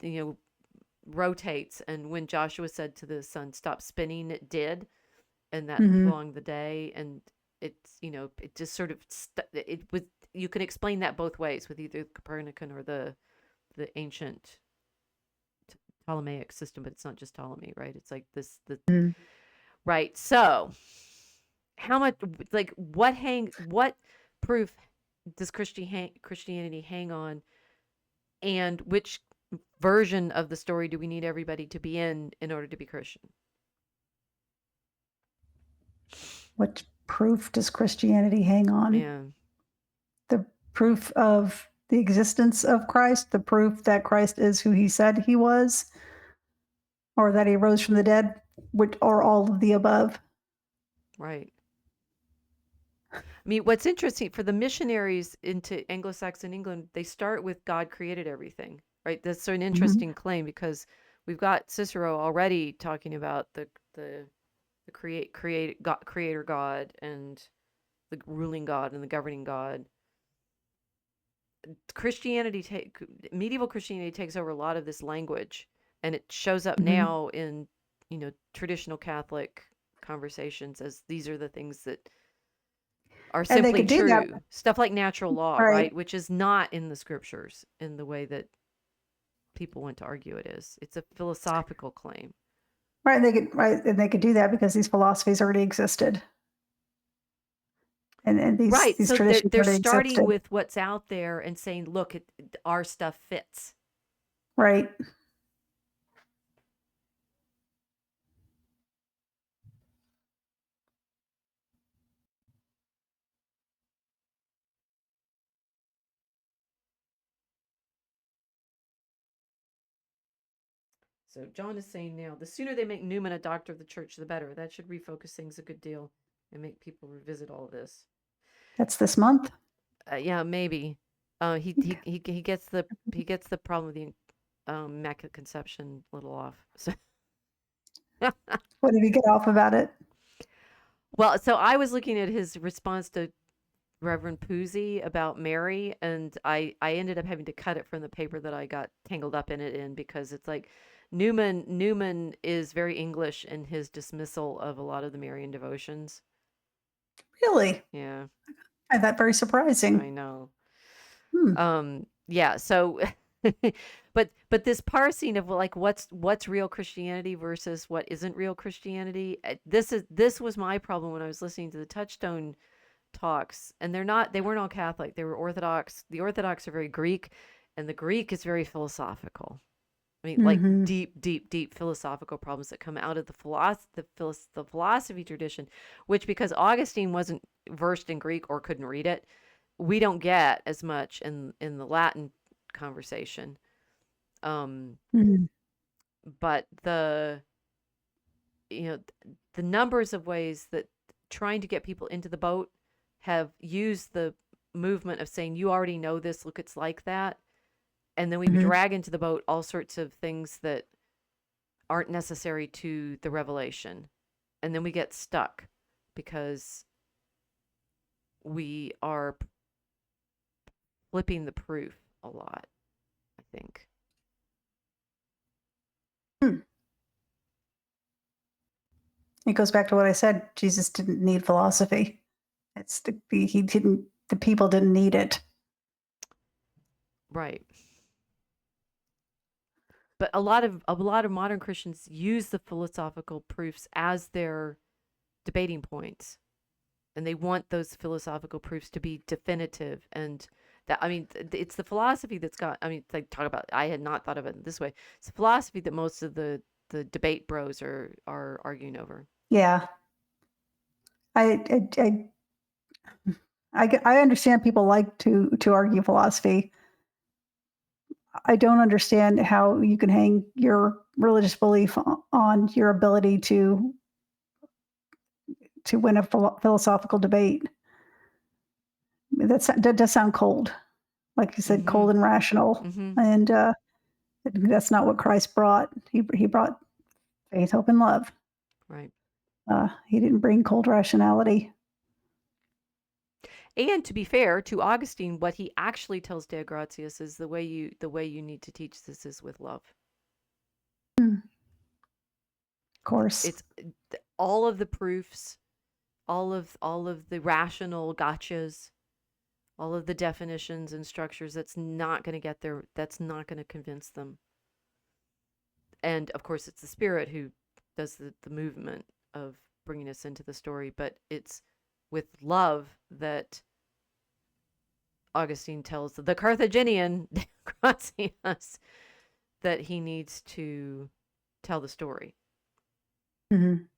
rotates. And when Joshua said to the sun, stop spinning, it did. And that prolonged the day. And it's, it just sort of, it was, you can explain that both ways with either Copernican or the ancient Ptolemaic system, but it's not just Ptolemy, right? It's like this, right. So how much, like what proof does Christianity hang on, and which version of the story do we need everybody to be in order to be Christian? What proof does Christianity hang on? Yeah. The proof of the existence of Christ, the proof that Christ is who he said he was, or that he rose from the dead, or all of the above. Right. I mean, what's interesting for the missionaries into Anglo-Saxon England, they start with God created everything, right? That's an interesting claim, because we've got Cicero already talking about the creator God and the ruling God and the governing God. Medieval Christianity takes over a lot of this language, and it shows up now in traditional Catholic conversations as these are the things that are simply true. Stuff like natural law, right? Which is not in the scriptures in the way that people want to argue it is. It's a philosophical claim. Right, and they could do that because these philosophies already existed. and Right. these So they're traditions they're already starting existed. with what's out there and saying, look, our stuff fits. Right. So John is saying now, the sooner they make Newman a doctor of the church, the better. That should refocus things a good deal and make people revisit all of this. That's this month. Yeah, maybe. He gets the problem with the immaculate conception a little off. So, What did he get off about it? well, so I was looking at his response to Reverend Poozy about Mary, and I ended up having to cut it from the paper that I got tangled up in it in, because it's like Newman is very English in his dismissal of a lot of the Marian devotions. Really? Yeah, I find that very I surprising. know. Hmm. Yeah, so but this parsing of like what's real Christianity versus what isn't real Christianity, this was my problem when I was listening to the Touchstone talks, and they weren't all Catholic, they were Orthodox. The Orthodox are very Greek, and the Greek is very philosophical. I mean, like Mm-hmm. deep philosophical problems that come out of the philosophy tradition, which, because Augustine wasn't versed in Greek or couldn't read it, we don't get as much in the Latin conversation. Um, Mm-hmm. but you know the numbers of ways that trying to get people into the boat have used the movement of saying, you already know this, look, it's like that, and then we Mm-hmm. drag into the boat all sorts of things that aren't necessary to the revelation, and then we get stuck because we are flipping the proof a lot, I think. Hmm. It goes back to what I said. Jesus didn't need philosophy. He didn't. The people didn't need it. Right. But a lot of modern Christians use the philosophical proofs as their debating points, and they want those philosophical proofs to be definitive. And that, I mean, it's the philosophy that's got, I mean, like, talk about, I had not thought of it this way. It's the philosophy that most of the debate bros are arguing over. Yeah. I I I understand people like to argue philosophy. I don't understand how you can hang your religious belief on your ability to win a philosophical debate. That does sound cold, like you said, Mm-hmm. cold and rational, Mm-hmm. and that's not what Christ brought. He brought faith, hope, and love. Right. He didn't bring cold rationality. And to be fair to Augustine, what he actually tells De Gratias is the way you need to teach this is with love. Hmm, of course. It's all of the proofs, all of the rational gotchas, all of the definitions and structures, that's not going to get there, that's not going to convince them. And of course it's the Spirit who does the movement of bringing us into the story, but it's with love that Augustine tells the Carthaginian Gratias that he needs to tell the story. Mhm.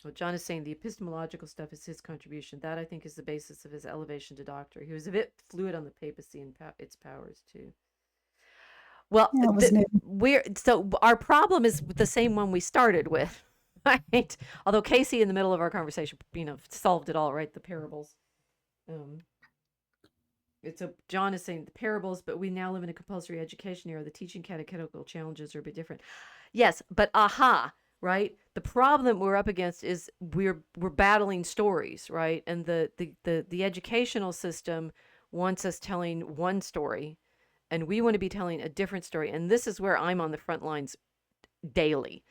What John is saying, the epistemological stuff is his contribution. That, I think, is the basis of his elevation to doctor. He was a bit fluid on the papacy and its powers too. Well, Yeah, it was new. so our problem is the same one we started with, right? Although Casey, in the middle of our conversation, solved it all, right? The parables. Um, it's a John is saying the parables, but we now live in a compulsory education era. The teaching catechetical challenges are a bit different. Yes, but right? The problem that we're up against is we're battling stories, right? And the educational system wants us telling one story, and we want to be telling a different story. And this is where I'm on the front lines daily,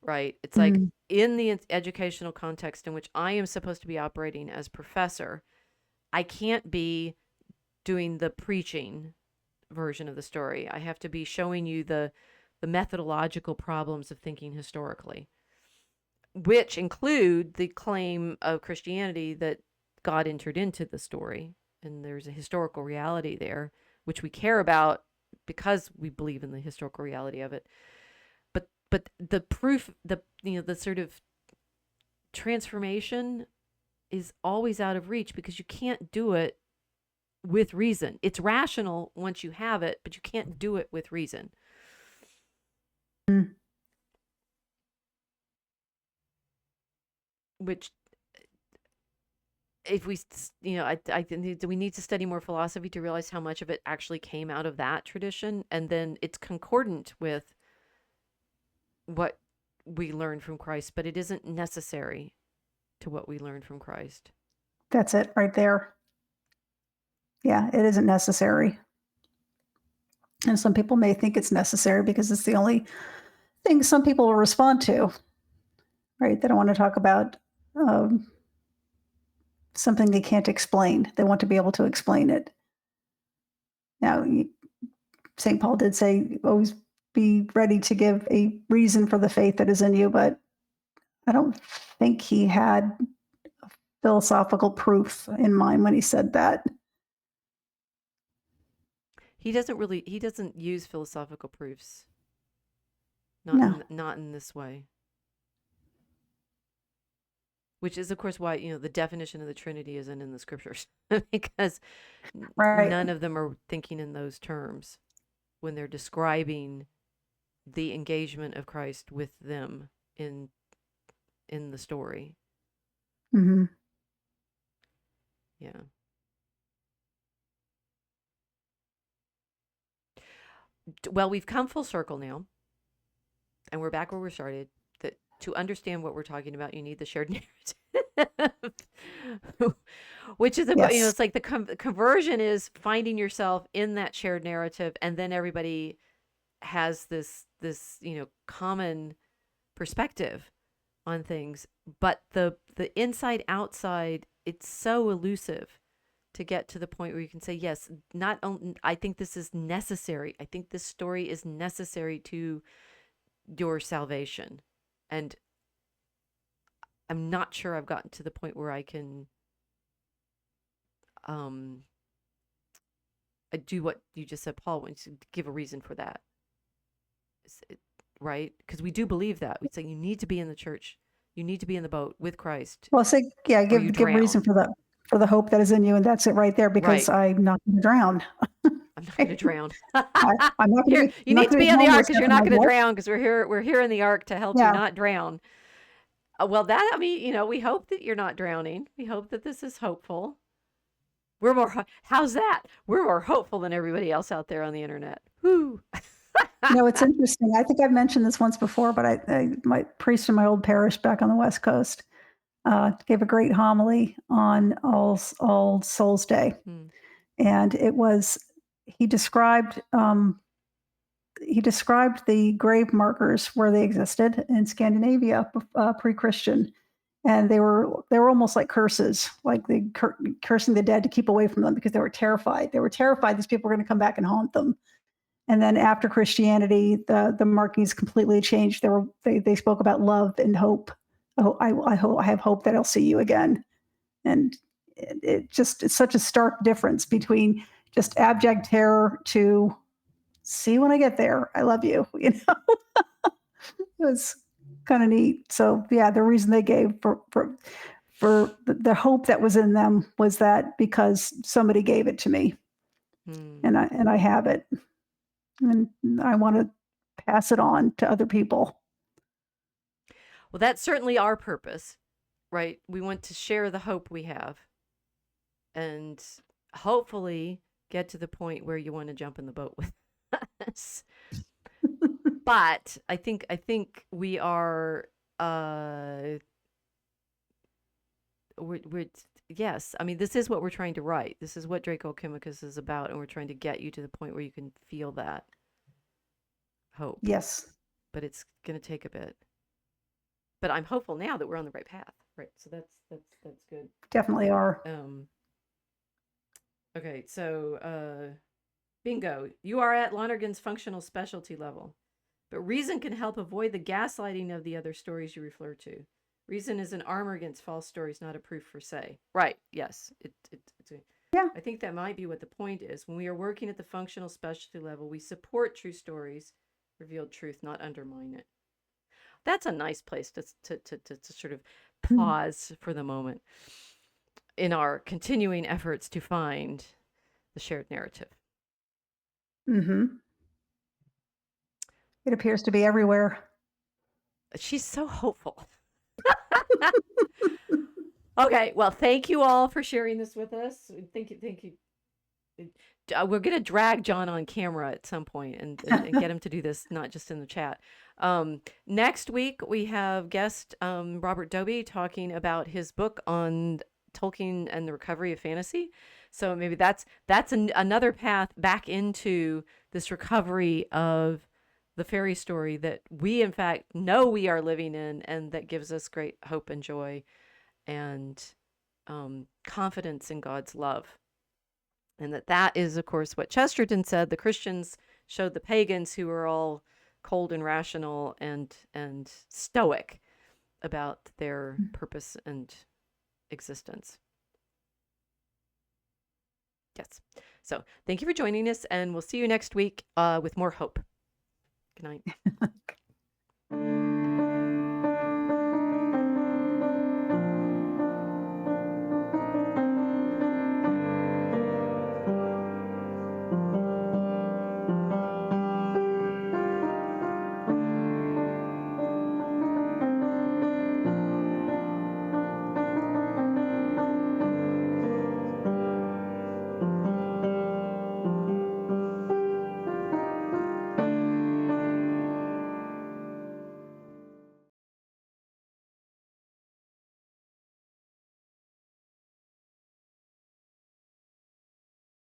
right? It's like, Mm. in the educational context in which I am supposed to be operating as professor, I can't be doing the preaching version of the story. I have to be showing you the methodological problems of thinking historically. which include the claim of Christianity that God entered into the story, and there's a historical reality there, which we care about because we believe in the historical reality of it. But the proof, the sort of transformation is always out of reach because you can't do it with reason. It's rational once you have it, but you can't do it with reason. Mm. Which, if we, I think, do we need to study more philosophy to realize how much of it actually came out of that tradition, and then it's concordant with what we learn from Christ, but it isn't necessary to what we learn from Christ. That's it right there. Yeah, it isn't necessary. And some people may think it's necessary because it's the only thing some people will respond to, right? They don't want to talk about um, something they can't explain. They want to be able to explain it. Now, St. Paul did say, always be ready to give a reason for the faith that is in you, but I don't think he had philosophical proof in mind when he said that. He doesn't use philosophical proofs. No. Not in this way. Which is, of course, why, the definition of the Trinity isn't in the scriptures because Right. none of them are thinking in those terms when they're describing the engagement of Christ with them in the story. Mm-hmm. Yeah. Well, we've come full circle now, and we're back where we started. That to understand what we're talking about, you need the shared narrative, which is Yes. it's like the conversion is finding yourself in that shared narrative, and then everybody has this common perspective on things. But the inside outside, it's so elusive to get to the point where you can say, yes, not only I think this is necessary. I think this story is necessary to your salvation. And I'm not sure I've gotten to the point where I can do what you just said, Paul, when you give a reason for that. Right? Because we do believe that. We say you need to be in the church. You need to be in the boat with Christ. Well, say, yeah, give reason for the hope that is in you, and that's it right there. Because Right. I'm not going to drown. I'm not going to drown. I'm not going to Here, be. you I'm not need to going to be be on the ark homeless because you're after my not going to death. drown because we're here in the ark to help you Yeah. not drown. Well, we hope that you're not drowning. We hope that this is hopeful. How's that? We're more hopeful than everybody else out there on the internet. Whoo. It's interesting. I think I've mentioned this once before, but my priest in my old parish back on the West Coast gave a great homily on All Souls Day, and it was he described the grave markers where they existed in Scandinavia pre-Christian, and they were almost like curses, like cursing the dead to keep away from them because they were terrified. They were terrified these people were going to come back and haunt them. And then after Christianity, the markings completely changed. They spoke about love and hope. Oh, I have hope that I'll see you again. And it's such a stark difference between just abject terror to see when I get there. I love you. It was kind of neat. So yeah, the reason they gave for the hope that was in them was that because somebody gave it to me, and I have it. And I want to pass it on to other people. Well, that's certainly our purpose, right? We want to share the hope we have and hopefully get to the point where you want to jump in the boat with us. But I think we are we're yes, I mean, this is what we're trying to write. This is what Draco Chemicus is about, and we're trying to get you to the point where you can feel that hope. Yes. But it's going to take a bit. But I'm hopeful now that we're on the right path. Right. So that's good. Definitely are. Okay, so bingo. You are at Lonergan's functional specialty level. But reason can help avoid the gaslighting of the other stories you refer to. Reason is an armor against false stories, not a proof for say. Right. Yes. Yeah. I think that might be what the point is. When we are working at the functional specialty level, we support true stories, revealed truth, not undermine it. That's a nice place to sort of pause for the moment in our continuing efforts to find the shared narrative. Mm-hmm. It appears to be everywhere. She's so hopeful. Okay, well, thank you all for sharing this with us. Thank you. We're going to drag John on camera at some point and get him to do this, not just in the chat. Next week, we have guest Robert Doby talking about his book on Tolkien and the recovery of fantasy. So maybe that's another path back into this recovery of the fairy story that we, in fact, know we are living in, and that gives us great hope and joy and confidence in God's love. And that is, of course, what Chesterton said. The Christians showed the pagans, who were all cold and rational and stoic about their purpose and existence. Yes. So thank you for joining us, and we'll see you next week with more hope. Good night.